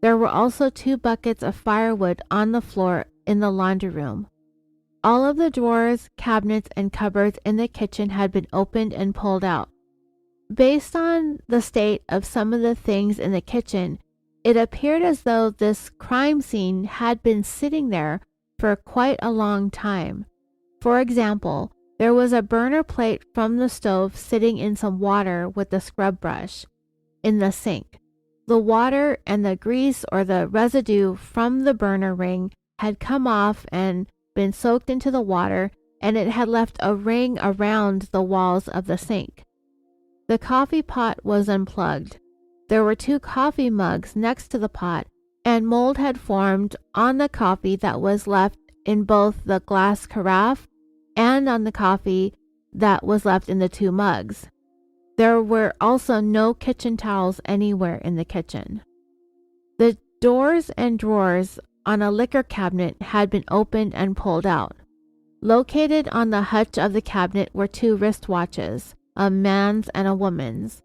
There were also 2 buckets of firewood on the floor in the laundry room. All of the drawers, cabinets, and cupboards in the kitchen had been opened and pulled out. Based on the state of some of the things in the kitchen, it appeared as though this crime scene had been sitting there for quite a long time. For example, there was a burner plate from the stove sitting in some water with a scrub brush in the sink. The water and the grease or the residue from the burner ring had come off and been soaked into the water, and it had left a ring around the walls of the sink. The coffee pot was unplugged. There were 2 coffee mugs next to the pot, and mold had formed on the coffee that was left in both the glass carafe and on the coffee that was left in the 2 mugs. There were also no kitchen towels anywhere in the kitchen. The doors and drawers on a liquor cabinet had been opened and pulled out. Located on the hutch of the cabinet were 2 wristwatches, a man's and a woman's.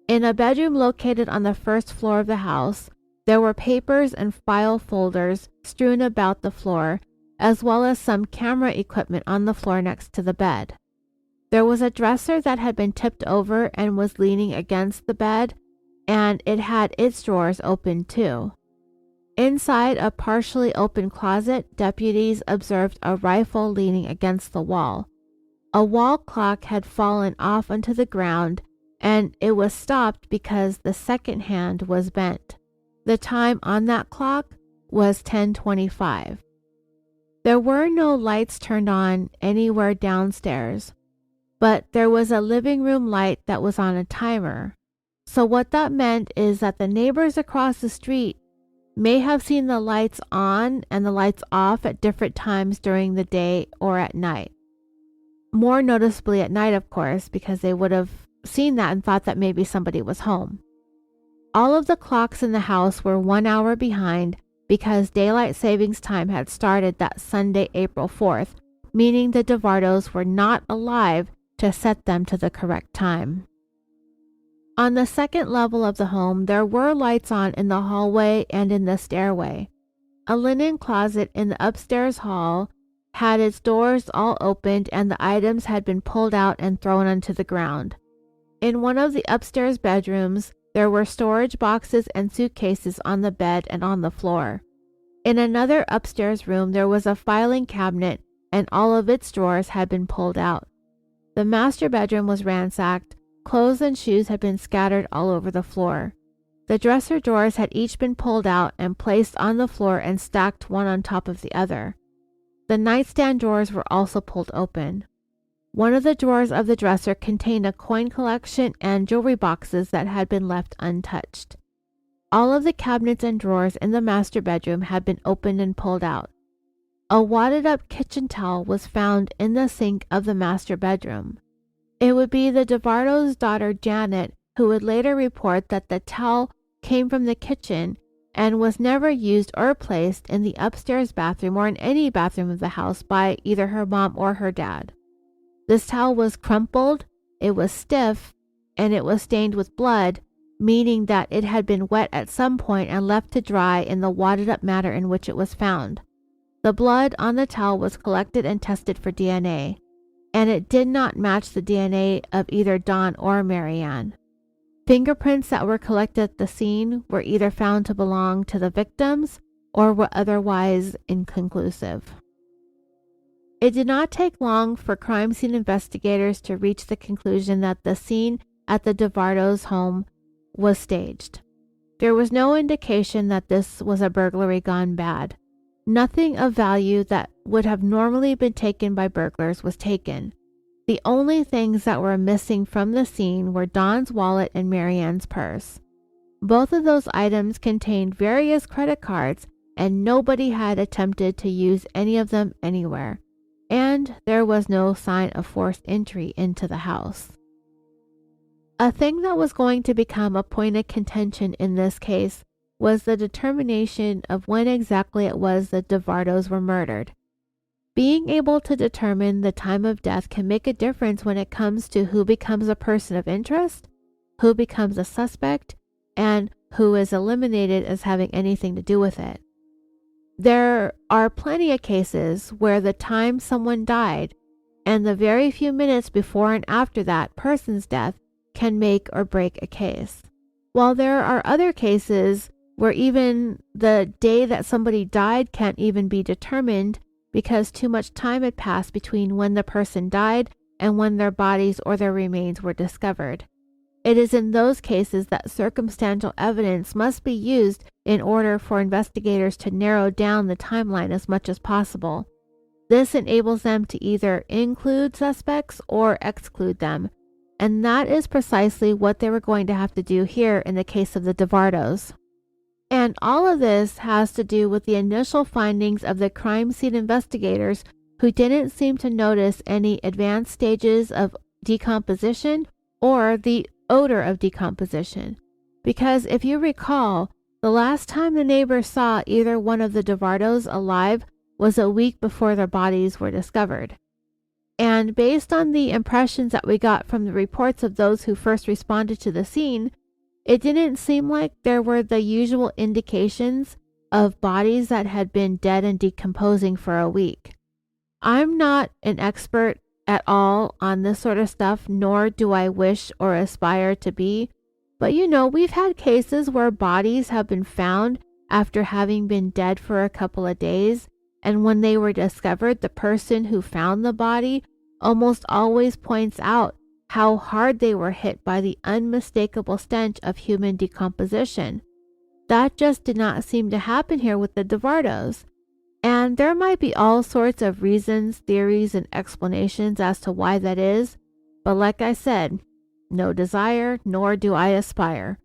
In a bedroom located on the first floor of the house, there were papers and file folders strewn about the floor, as well as some camera equipment on the floor next to the bed. There was a dresser that had been tipped over and was leaning against the bed, and it had its drawers open too. Inside a partially open closet, deputies observed a rifle leaning against the wall. A wall clock had fallen off onto the ground, and it was stopped because the second hand was bent. The time on that clock was 10:25. There were no lights turned on anywhere downstairs, but there was a living room light that was on a timer. So what that meant is that the neighbors across the street may have seen the lights on and the lights off at different times during the day or at night. More noticeably at night, of course, because they would have seen that and thought that maybe somebody was home. All of the clocks in the house were 1 hour behind because daylight savings time had started that Sunday, April 4th, meaning the Duvardos were not alive to set them to the correct time. On the second level of the home, there were lights on in the hallway and in the stairway. A linen closet in the upstairs hall had its doors all opened, and the items had been pulled out and thrown onto the ground. In one of the upstairs bedrooms, there were storage boxes and suitcases on the bed and on the floor. In another upstairs room, there was a filing cabinet, and all of its drawers had been pulled out. The master bedroom was ransacked. Clothes and shoes had been scattered all over the floor. The dresser drawers had each been pulled out and placed on the floor and stacked one on top of the other. The nightstand drawers were also pulled open. One of the drawers of the dresser contained a coin collection and jewelry boxes that had been left untouched. All of the cabinets and drawers in the master bedroom had been opened and pulled out. A wadded up kitchen towel was found in the sink of the master bedroom. It would be the Duvardo's daughter Janet who would later report that the towel came from the kitchen and was never used or placed in the upstairs bathroom or in any bathroom of the house by either her mom or her dad. This towel was crumpled, it was stiff, and it was stained with blood, meaning that it had been wet at some point and left to dry in the wadded up matter in which it was found. The blood on the towel was collected and tested for DNA, and it did not match the DNA of either Don or Marianne. Fingerprints that were collected at the scene were either found to belong to the victims or were otherwise inconclusive. It did not take long for crime scene investigators to reach the conclusion that the scene at the Duvardo's home was staged. There was no indication that this was a burglary gone bad. Nothing of value that would have normally been taken by burglars was taken. The only things that were missing from the scene were Don's wallet and Marianne's purse. Both of those items contained various credit cards, and nobody had attempted to use any of them anywhere. And there was no sign of forced entry into the house. A thing that was going to become a point of contention in this case was the determination of when exactly it was the Duvardos were murdered. Being able to determine the time of death can make a difference when it comes to who becomes a person of interest, who becomes a suspect, and who is eliminated as having anything to do with it. There are plenty of cases where the time someone died and the very few minutes before and after that person's death can make or break a case. While there are other cases where even the day that somebody died can't even be determined because too much time had passed between when the person died and when their bodies or their remains were discovered. It is in those cases that circumstantial evidence must be used in order for investigators to narrow down the timeline as much as possible. This enables them to either include suspects or exclude them, and that is precisely what they were going to have to do here in the case of the Duvardos. And all of this has to do with the initial findings of the crime scene investigators who didn't seem to notice any advanced stages of decomposition or the odor of decomposition. Because if you recall, the last time the neighbors saw either one of the Duvardos alive was a week before their bodies were discovered. And based on the impressions that we got from the reports of those who first responded to the scene, it didn't seem like there were the usual indications of bodies that had been dead and decomposing for a week. I'm not an expert at all on this sort of stuff, nor do I wish or aspire to be. But we've had cases where bodies have been found after having been dead for a couple of days, and when they were discovered, the person who found the body almost always points out how hard they were hit by the unmistakable stench of human decomposition. That just did not seem to happen here with the Duvardos. And there might be all sorts of reasons, theories, and explanations as to why that is, but like I said, no desire, nor do I aspire.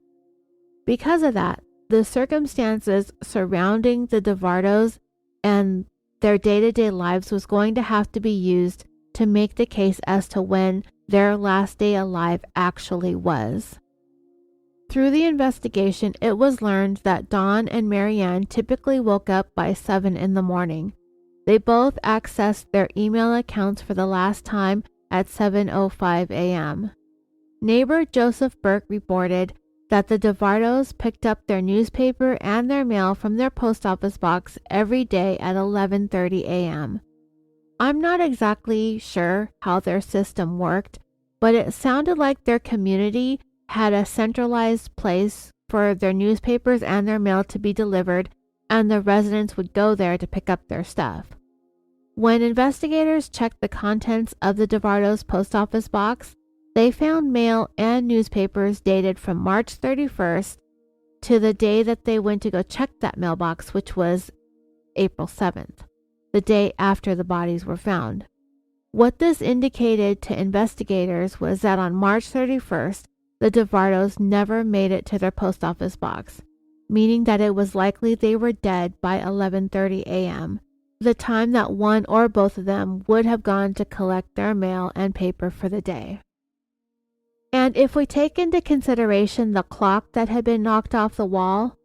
Because of that, the circumstances surrounding the Duvardos and their day-to-day lives was going to have to be used to make the case as to when their last day alive actually was. Through the investigation, it was learned that Don and Marianne typically woke up by 7 in the morning. They both accessed their email accounts for the last time at 7:05 a.m. Neighbor Joseph Burke reported that the Duvardos picked up their newspaper and their mail from their post office box every day at 11:30 a.m. I'm not exactly sure how their system worked, but it sounded like their community had a centralized place for their newspapers and their mail to be delivered, and the residents would go there to pick up their stuff. When investigators checked the contents of the Duvardos post office box, they found mail and newspapers dated from March 31st to the day that they went to go check that mailbox, which was April 7th. The day after the bodies were found. What this indicated to investigators was that on March 31st, the Duvardos never made it to their post office box, meaning that it was likely they were dead by 11:30 a.m., the time that one or both of them would have gone to collect their mail and paper for the day. And if we take into consideration the clock that had been knocked off the wall,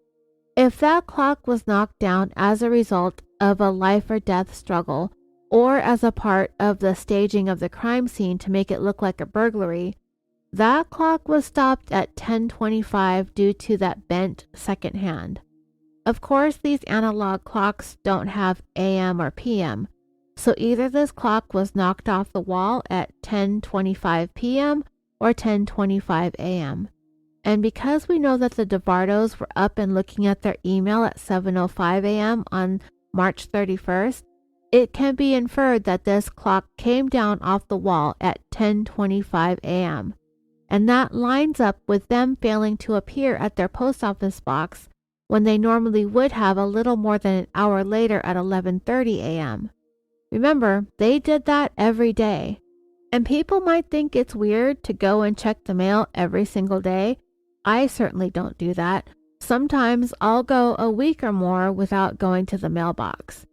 if that clock was knocked down as a result of a life or death struggle, or as a part of the staging of the crime scene to make it look like a burglary, that clock was stopped at 10:25 due to that bent second hand. Of course, these analog clocks don't have AM or PM, so either this clock was knocked off the wall at 10:25 PM or 10:25 AM. And because we know that the Duvardos were up and looking at their email at 7:05 a.m. on March 31st, it can be inferred that this clock came down off the wall at 10:25 a.m. and that lines up with them failing to appear at their post office box when they normally would have a little more than an hour later at 11:30 a.m. Remember, they did that every day. And people might think it's weird to go and check the mail every single day. I certainly don't do that. Sometimes I'll go a week or more without going to the mailbox.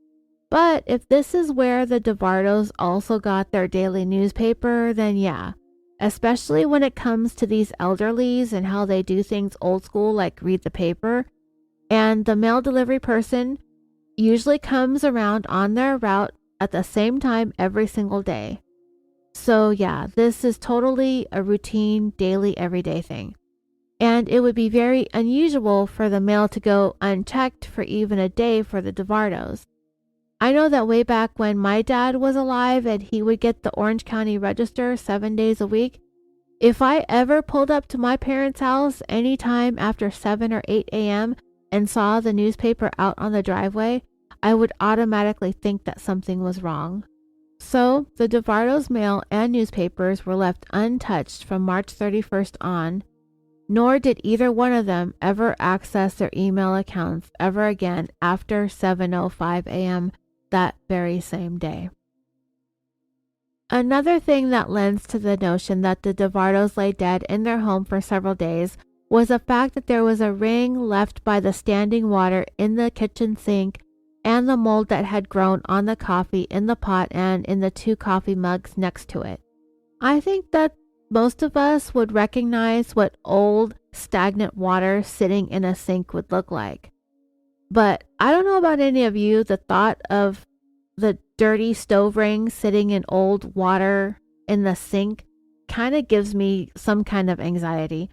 But if this is where the Duvardos also got their daily newspaper, then yeah. Especially when it comes to these elderlies and how they do things old school like read the paper. And the mail delivery person usually comes around on their route at the same time every single day. So yeah, this is totally a routine, daily, everyday thing. And it would be very unusual for the mail to go unchecked for even a day for the Duvardos. I know that way back when my dad was alive and he would get the Orange County Register 7 days a week, if I ever pulled up to my parents' house anytime after 7 or 8 a.m. and saw the newspaper out on the driveway, I would automatically think that something was wrong. So the Duvardos' mail and newspapers were left untouched from March 31st on, nor did either one of them ever access their email accounts ever again after 7:05 a.m. that very same day. Another thing that lends to the notion that the Duvardos lay dead in their home for several days was the fact that there was a ring left by the standing water in the kitchen sink and the mold that had grown on the coffee in the pot and in the 2 coffee mugs next to it. I think that most of us would recognize what old, stagnant water sitting in a sink would look like. But I don't know about any of you, the thought of the dirty stove ring sitting in old water in the sink kind of gives me some kind of anxiety.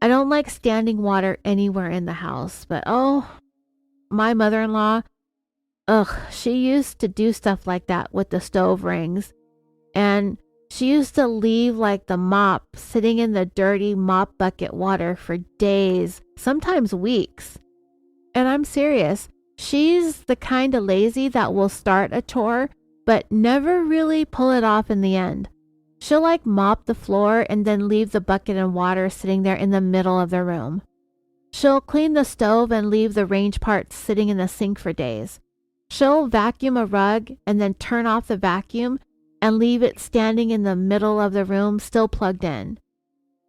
I don't like standing water anywhere in the house, but my mother-in-law, she used to do stuff like that with the stove rings. And she used to leave like the mop sitting in the dirty mop bucket water for days, sometimes weeks. And I'm serious, she's the kind of lazy that will start a chore, but never really pull it off in the end. She'll like mop the floor and then leave the bucket and water sitting there in the middle of the room. She'll clean the stove and leave the range parts sitting in the sink for days. She'll vacuum a rug and then turn off the vacuum and leave it standing in the middle of the room still plugged in.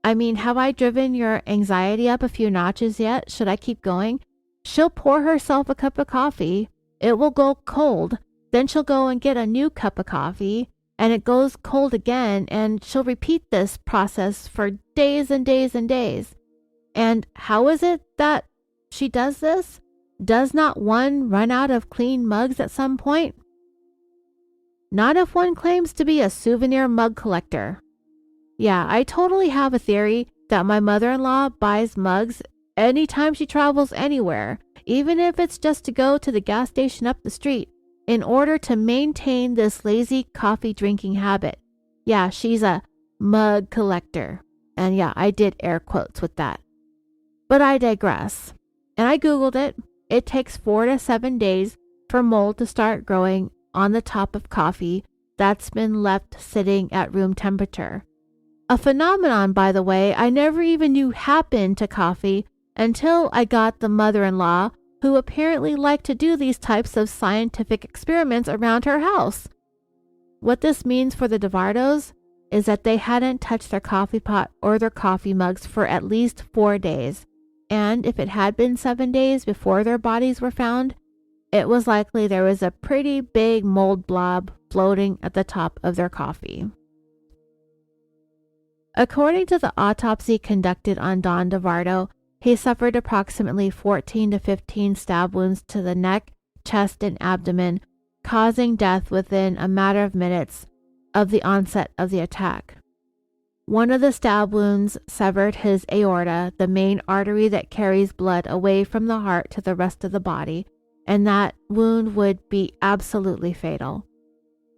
I mean, have I driven your anxiety up a few notches yet? Should I keep going? She'll pour herself a cup of coffee. It will go cold. Then she'll go and get a new cup of coffee and it goes cold again, and she'll repeat this process for days and days and days. And how is it that she does this? Does not one run out of clean mugs at some point? Not if one claims to be a souvenir mug collector. Yeah, I totally have a theory that my mother-in-law buys mugs anytime she travels anywhere, even if it's just to go to the gas station up the street, in order to maintain this lazy coffee drinking habit. Yeah, she's a mug collector. And yeah, I did air quotes with that. But I digress. And I Googled it. It takes 4 to 7 days for mold to start growing on the top of coffee that's been left sitting at room temperature. A phenomenon, by the way, I never even knew happened to coffee until I got the mother-in-law who apparently liked to do these types of scientific experiments around her house. What this means for the Duvardos is that they hadn't touched their coffee pot or their coffee mugs for at least 4 days. And if it had been 7 days before their bodies were found, it was likely there was a pretty big mold blob floating at the top of their coffee. According to the autopsy conducted on Don Duvardo, he suffered approximately 14 to 15 stab wounds to the neck, chest, and abdomen, causing death within a matter of minutes of the onset of the attack. One of the stab wounds severed his aorta, the main artery that carries blood away from the heart to the rest of the body, and that wound would be absolutely fatal.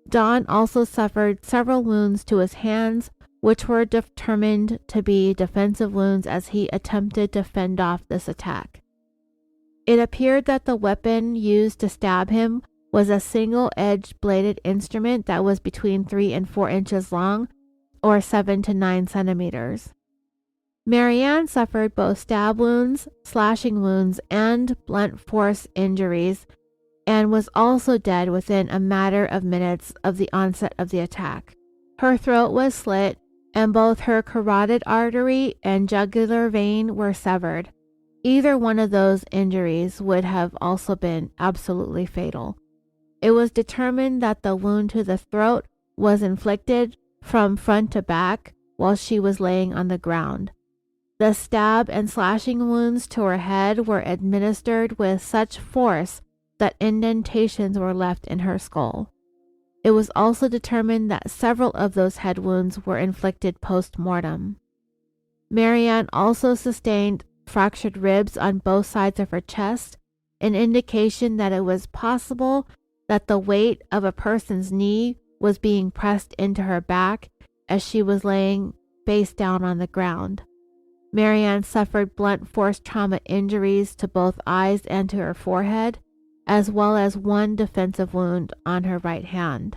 Don also suffered several wounds to his hands, which were determined to be defensive wounds as he attempted to fend off this attack. It appeared that the weapon used to stab him was a single-edged bladed instrument that was between 3 and 4 inches long, or 7 to 9 centimeters. Marianne suffered both stab wounds, slashing wounds, and blunt force injuries, and was also dead within a matter of minutes of the onset of the attack. Her throat was slit, and both her carotid artery and jugular vein were severed. Either one of those injuries would have also been absolutely fatal. It was determined that the wound to the throat was inflicted from front to back while she was laying on the ground. The stab and slashing wounds to her head were administered with such force that indentations were left in her skull. It was also determined that several of those head wounds were inflicted post-mortem. Marianne also sustained fractured ribs on both sides of her chest, an indication that it was possible that the weight of a person's knee was being pressed into her back as she was laying face down on the ground. Marianne suffered blunt force trauma injuries to both eyes and to her forehead, as well as one defensive wound on her right hand.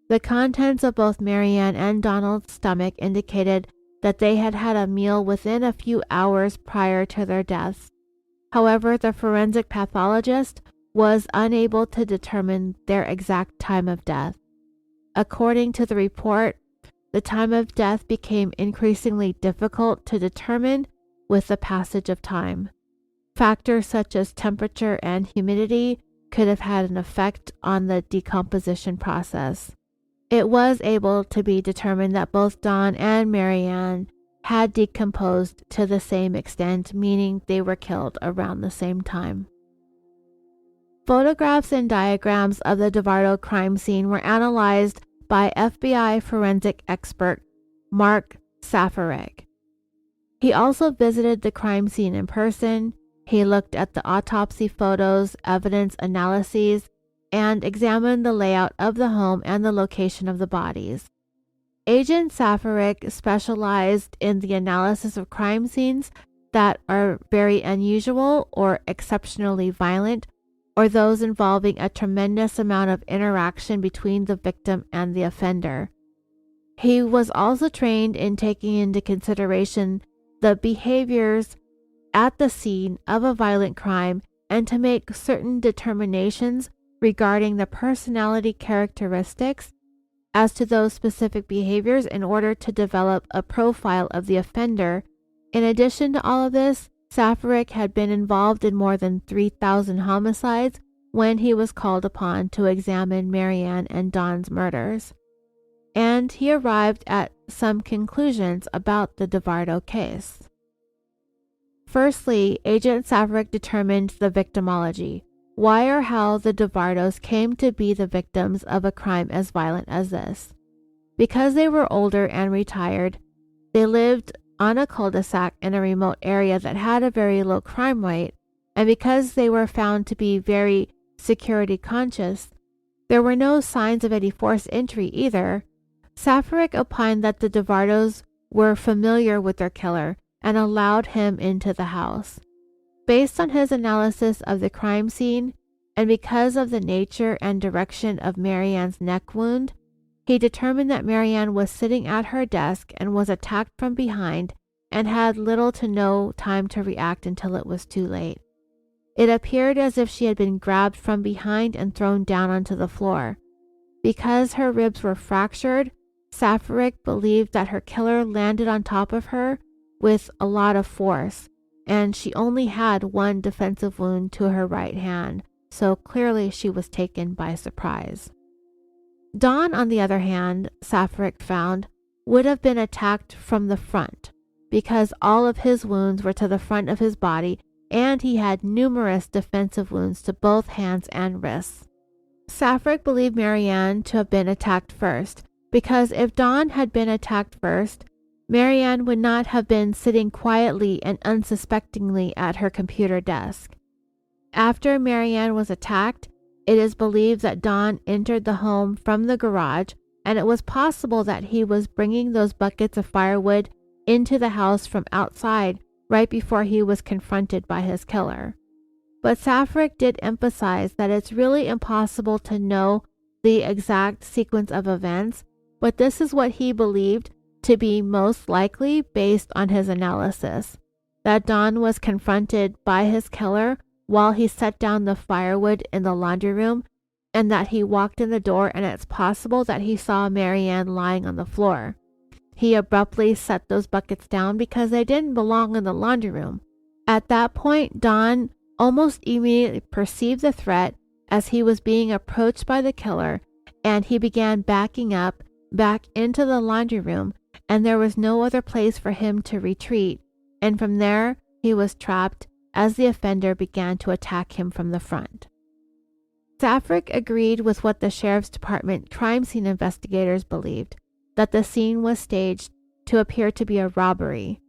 The contents of both Marianne and Donald's stomach indicated that they had had a meal within a few hours prior to their deaths. However, the forensic pathologist was unable to determine their exact time of death. According to the report, the time of death became increasingly difficult to determine with the passage of time. Factors such as temperature and humidity could have had an effect on the decomposition process. It was able to be determined that both Don and Marianne had decomposed to the same extent, meaning they were killed around the same time. Photographs and diagrams of the Duvardo crime scene were analyzed by FBI forensic expert Mark Safarek. He also visited the crime scene in person. He looked at the autopsy photos, evidence analyses, and examined the layout of the home and the location of the bodies. Agent Safarek specialized in the analysis of crime scenes that are very unusual or exceptionally violent, or those involving a tremendous amount of interaction between the victim and the offender. He was also trained in taking into consideration the behaviors at the scene of a violent crime and to make certain determinations regarding the personality characteristics as to those specific behaviors in order to develop a profile of the offender. In addition to all of this, Safarek had been involved in more than 3,000 homicides when he was called upon to examine Marianne and Don's murders, and he arrived at some conclusions about the Duvardo case. Firstly, Agent Safarek determined the victimology, why or how the Duvardos came to be the victims of a crime as violent as this. Because they were older and retired, they lived on a cul-de-sac in a remote area that had a very low crime rate, and because they were found to be very security conscious, there were no signs of any forced entry either. Safarek opined that the Duvardos were familiar with their killer and allowed him into the house. Based on his analysis of the crime scene, and because of the nature and direction of Marianne's neck wound, he determined that Marianne was sitting at her desk and was attacked from behind and had little to no time to react until it was too late. It appeared as if she had been grabbed from behind and thrown down onto the floor. Because her ribs were fractured, Safarek believed that her killer landed on top of her with a lot of force, and she only had one defensive wound to her right hand, so clearly she was taken by surprise. Don, on the other hand, Safarek found, would have been attacked from the front, because all of his wounds were to the front of his body, and he had numerous defensive wounds to both hands and wrists. Safarek believed Marianne to have been attacked first, because if Don had been attacked first, Marianne would not have been sitting quietly and unsuspectingly at her computer desk. After Marianne was attacked, it is believed that Don entered the home from the garage, and it was possible that he was bringing those buckets of firewood into the house from outside right before he was confronted by his killer. But Safarek did emphasize that it's really impossible to know the exact sequence of events, but this is what he believed to be most likely based on his analysis, that Don was confronted by his killer while he set down the firewood in the laundry room, and that he walked in the door and it's possible that he saw Marianne lying on the floor. He abruptly set those buckets down because they didn't belong in the laundry room. At that point, Don almost immediately perceived the threat as he was being approached by the killer, and he began backing up back into the laundry room, and there was no other place for him to retreat, and from there he was trapped as the offender began to attack him from the front. Safric agreed with what the Sheriff's Department crime scene investigators believed, that the scene was staged to appear to be a robbery.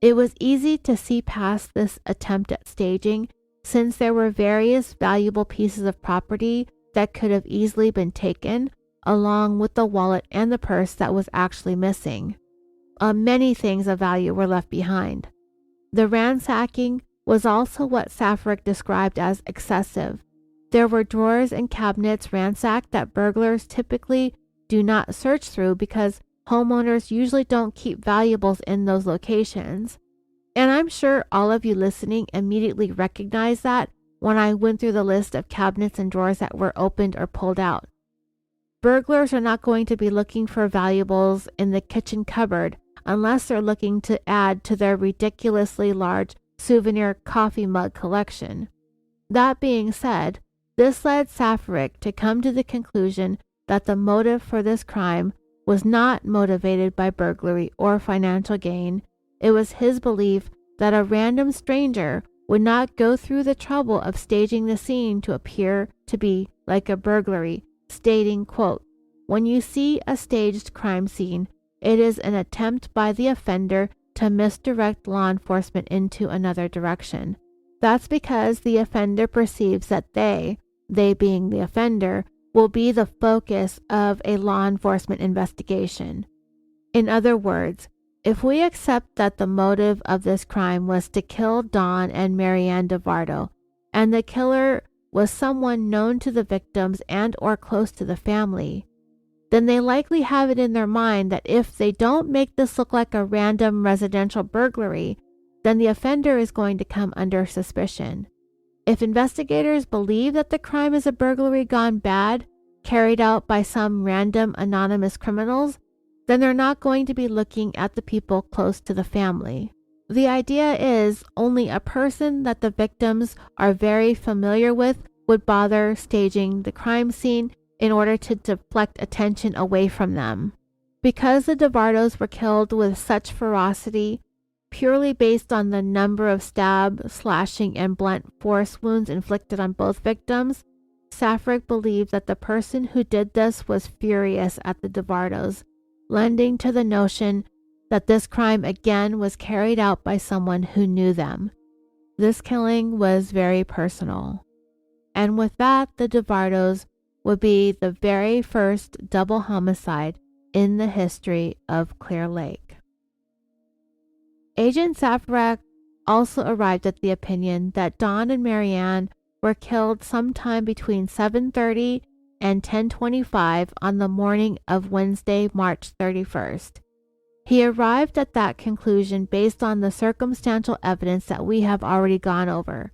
It was easy to see past this attempt at staging, since there were various valuable pieces of property that could have easily been taken, along with the wallet and the purse that was actually missing. Many things of value were left behind. The ransacking was also what Safric described as excessive. There were drawers and cabinets ransacked that burglars typically do not search through because homeowners usually don't keep valuables in those locations. And I'm sure all of you listening immediately recognized that when I went through the list of cabinets and drawers that were opened or pulled out. Burglars are not going to be looking for valuables in the kitchen cupboard unless they're looking to add to their ridiculously large souvenir coffee mug collection. That being said, this led Safric to come to the conclusion that the motive for this crime was not motivated by burglary or financial gain. It was his belief that a random stranger would not go through the trouble of staging the scene to appear to be like a burglary, stating, quote, "When you see a staged crime scene, it is an attempt by the offender to misdirect law enforcement into another direction. That's because the offender perceives that they being the offender, will be the focus of a law enforcement investigation." In other words, if we accept that the motive of this crime was to kill Don and Marianne Duvardo, and the killer was someone known to the victims and or close to the family, then they likely have it in their mind that if they don't make this look like a random residential burglary, then the offender is going to come under suspicion. If investigators believe that the crime is a burglary gone bad, carried out by some random anonymous criminals, then they're not going to be looking at the people close to the family. The idea is only a person that the victims are very familiar with would bother staging the crime scene in order to deflect attention away from them. Because the Duvardos were killed with such ferocity, purely based on the number of stab, slashing, and blunt force wounds inflicted on both victims, Safric believed that the person who did this was furious at the Duvardos, lending to the notion that this crime again was carried out by someone who knew them. This killing was very personal. And with that, the Duvardos would be the very first double homicide in the history of Clear Lake. Agent Safric also arrived at the opinion that Don and Marianne were killed sometime between 7:30 and 10:25 on the morning of Wednesday, March 31st. He arrived at that conclusion based on the circumstantial evidence that we have already gone over.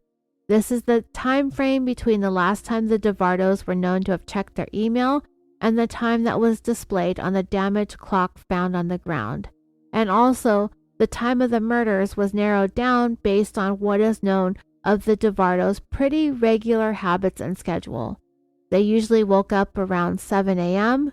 This is the time frame between the last time the Duvardos were known to have checked their email and the time that was displayed on the damaged clock found on the ground. And also, the time of the murders was narrowed down based on what is known of the Duvardos' pretty regular habits and schedule. They usually woke up around 7 a.m.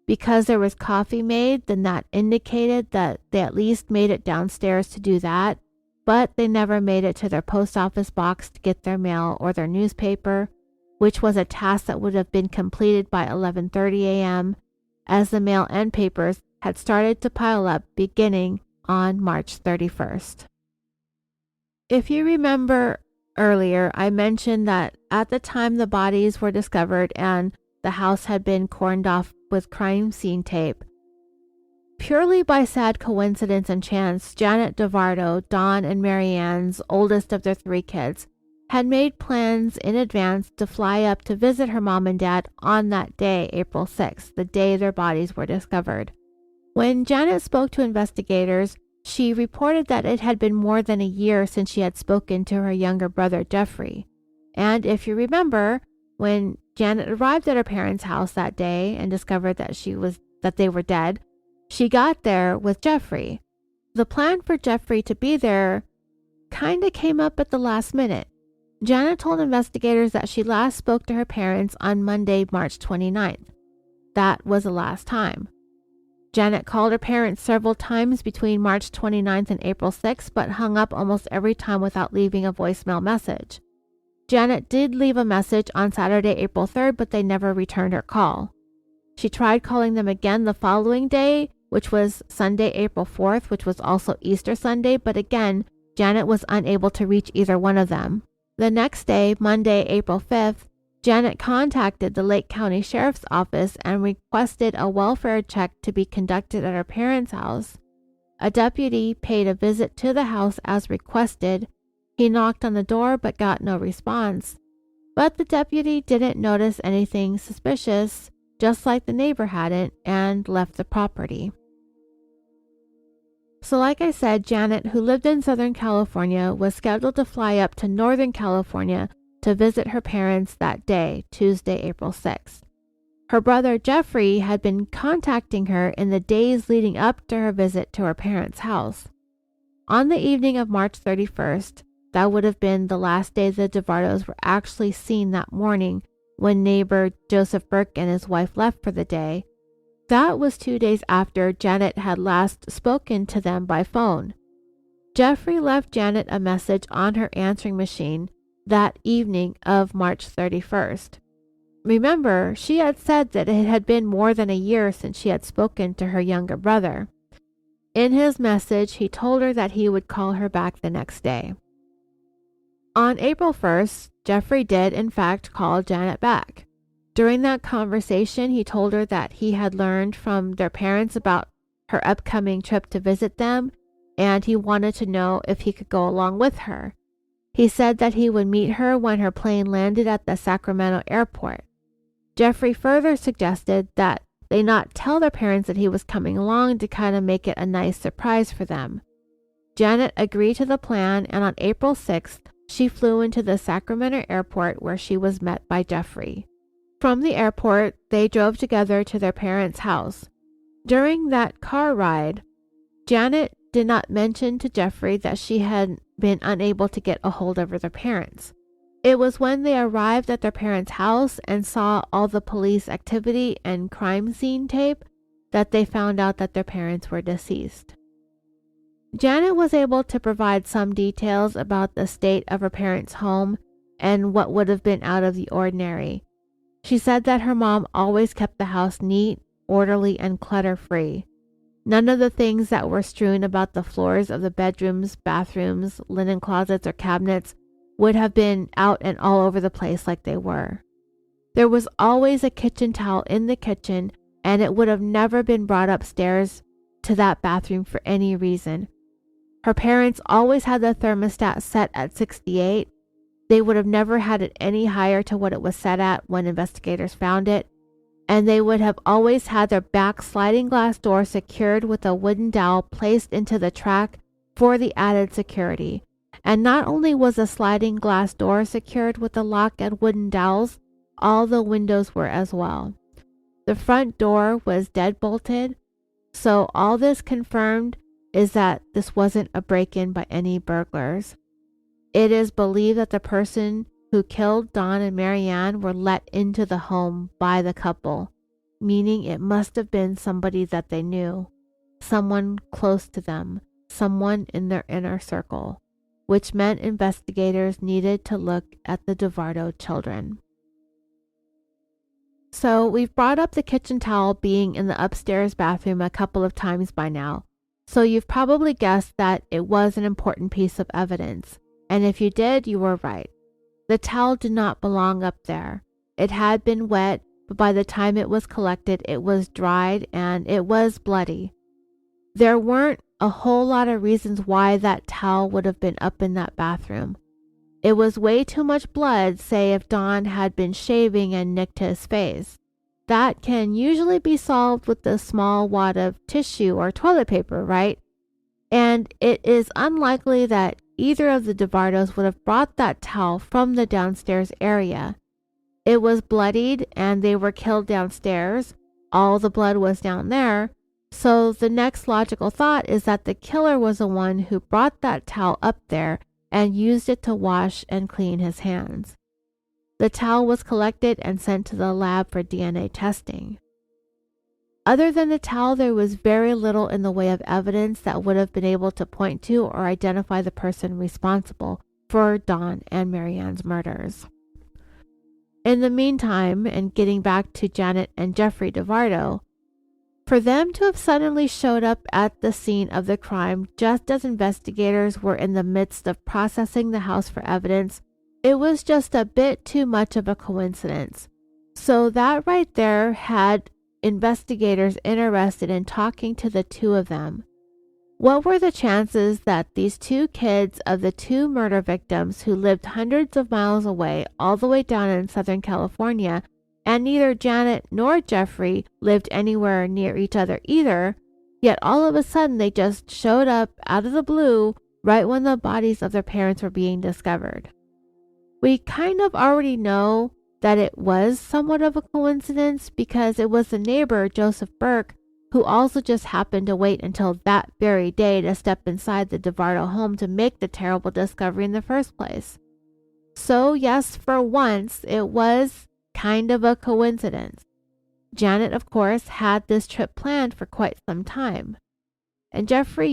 Because there was coffee made, then that indicated that they at least made it downstairs to do that, but they never made it to their post office box to get their mail or their newspaper, which was a task that would have been completed by 11:30 a.m., as the mail and papers had started to pile up beginning on March 31st. If you remember earlier, I mentioned that at the time the bodies were discovered and the house had been cordoned off with crime scene tape. Purely by sad coincidence and chance, Janet Duvardo, Don and Marianne's oldest of their 3 kids, had made plans in advance to fly up to visit her mom and dad on that day, April 6th, the day their bodies were discovered. When Janet spoke to investigators, she reported that it had been more than a year since she had spoken to her younger brother, Jeffrey. And if you remember, when Janet arrived at her parents' house that day and discovered that they were dead, she got there with Jeffrey. The plan for Jeffrey to be there kind of came up at the last minute. Janet told investigators that she last spoke to her parents on Monday, March 29th. That was the last time. Janet called her parents several times between March 29th and April 6th, but hung up almost every time without leaving a voicemail message. Janet did leave a message on Saturday, April 3rd, but they never returned her call. She tried calling them again the following day, which was Sunday, April 4th, which was also Easter Sunday, but again, Janet was unable to reach either one of them. The next day, Monday, April 5th, Janet contacted the Lake County Sheriff's Office and requested a welfare check to be conducted at her parents' house. A deputy paid a visit to the house as requested. He knocked on the door but got no response. But the deputy didn't notice anything suspicious, just like the neighbor hadn't, and left the property. So like I said, Janet, who lived in Southern California, was scheduled to fly up to Northern California to visit her parents that day, Tuesday, April 6th. Her brother Jeffrey had been contacting her in the days leading up to her visit to her parents' house. On the evening of March 31st, that would have been the last day the Duvardos were actually seen that morning when neighbor Joseph Burke and his wife left for the day. That was 2 days after Janet had last spoken to them by phone. Jeffrey left Janet a message on her answering machine that evening of March 31st. Remember, she had said that it had been more than a year since she had spoken to her younger brother. In his message, he told her that he would call her back the next day. On April 1st, Jeffrey did in fact call Janet back. During that conversation, he told her that he had learned from their parents about her upcoming trip to visit them, and he wanted to know if he could go along with her. He said that he would meet her when her plane landed at the Sacramento airport. Jeffrey further suggested that they not tell their parents that he was coming along to kind of make it a nice surprise for them. Janet agreed to the plan, and on April 6th, she flew into the Sacramento airport where she was met by Jeffrey. From the airport, they drove together to their parents' house. During that car ride, Janet did not mention to Jeffrey that she had been unable to get a hold of their parents. It was when they arrived at their parents' house and saw all the police activity and crime scene tape that they found out that their parents were deceased. Janet was able to provide some details about the state of her parents' home and what would have been out of the ordinary. She said that her mom always kept the house neat, orderly, and clutter-free. None of the things that were strewn about the floors of the bedrooms, bathrooms, linen closets, or cabinets would have been out and all over the place like they were. There was always a kitchen towel in the kitchen, and it would have never been brought upstairs to that bathroom for any reason. Her parents always had the thermostat set at 68. They would have never had it any higher to what it was set at when investigators found it, and they would have always had their back sliding glass door secured with a wooden dowel placed into the track for the added security. And not only was the sliding glass door secured with a lock and wooden dowels, all the windows were as well. The front door was deadbolted, so all this confirmed is that this wasn't a break-in by any burglars. It is believed that the person who killed Don and Marianne were let into the home by the couple, meaning it must have been somebody that they knew, someone close to them, someone in their inner circle, which meant investigators needed to look at the Duvardo children. So we've brought up the kitchen towel being in the upstairs bathroom a couple of times by now, so you've probably guessed that it was an important piece of evidence, and if you did, you were right. The towel did not belong up there. It had been wet, but by the time it was collected, it was dried and it was bloody. There weren't a whole lot of reasons why that towel would have been up in that bathroom. It was way too much blood, say if Don had been shaving and nicked his face. that can usually be solved with a small wad of tissue or toilet paper, right? And it is unlikely that either of the Duvardos would have brought that towel from the downstairs area. It was bloodied and they were killed downstairs. All the blood was down there. So the next logical thought is that the killer was the one who brought that towel up there and used it to wash and clean his hands. The towel was collected and sent to the lab for DNA testing. Other than the towel, there was very little in the way of evidence that would have been able to point to or identify the person responsible for Dawn and Marianne's murders. In the meantime, and getting back to Janet and Jeffrey Duvardo, for them to have suddenly showed up at the scene of the crime just as investigators were in the midst of processing the house for evidence, it was just a bit too much of a coincidence. So that right there had investigators interested in talking to the two of them. What were the chances that these two kids of the two murder victims who lived hundreds of miles away, all the way down in Southern California, and neither Janet nor Jeffrey lived anywhere near each other either, yet all of a sudden they just showed up out of the blue right when the bodies of their parents were being discovered? We kind of already know that it was somewhat of a coincidence because it was the neighbor, Joseph Burke, who also just happened to wait until that very day to step inside the Duvardo home to make the terrible discovery in the first place. So yes, for once, it was kind of a coincidence. Janet, of course, had this trip planned for quite some time. And Jeffrey,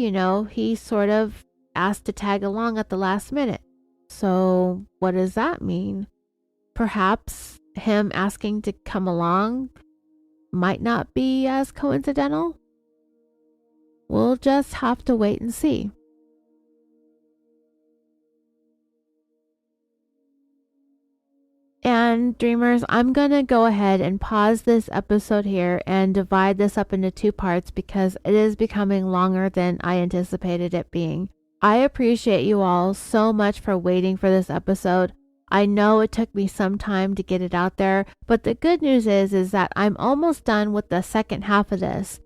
he sort of asked to tag along at the last minute. So what does that mean? Perhaps him asking to come along might not be as coincidental? We'll just have to wait and see. And dreamers, I'm going to go ahead and pause this episode here and divide this up into 2 parts because it is becoming longer than I anticipated it being. I appreciate you all so much for waiting for this episode. I know it took me some time to get it out there, but the good news is that I'm almost done with the second half of this.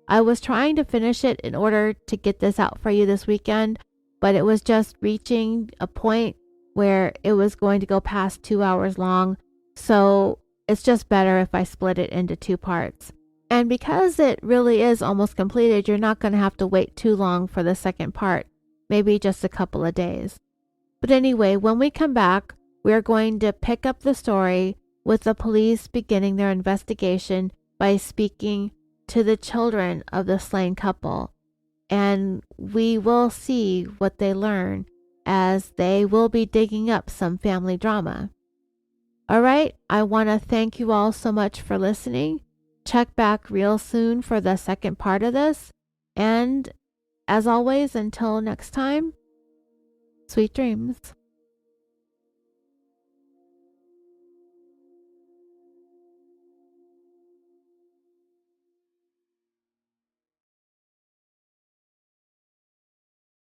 I was trying to finish it in order to get this out for you this weekend, but it was just reaching a point where it was going to go past 2 hours long, so it's just better if I split it into 2 parts. And because it really is almost completed, you're not going to have to wait too long for the second part, maybe just a couple of days. But anyway, when we come back, we're going to pick up the story with the police beginning their investigation by speaking to the children of the slain couple. And we will see what they learn as they will be digging up some family drama. All right, I want to thank you all so much for listening. Check back real soon for the second part of this. And as always, until next time, sweet dreams.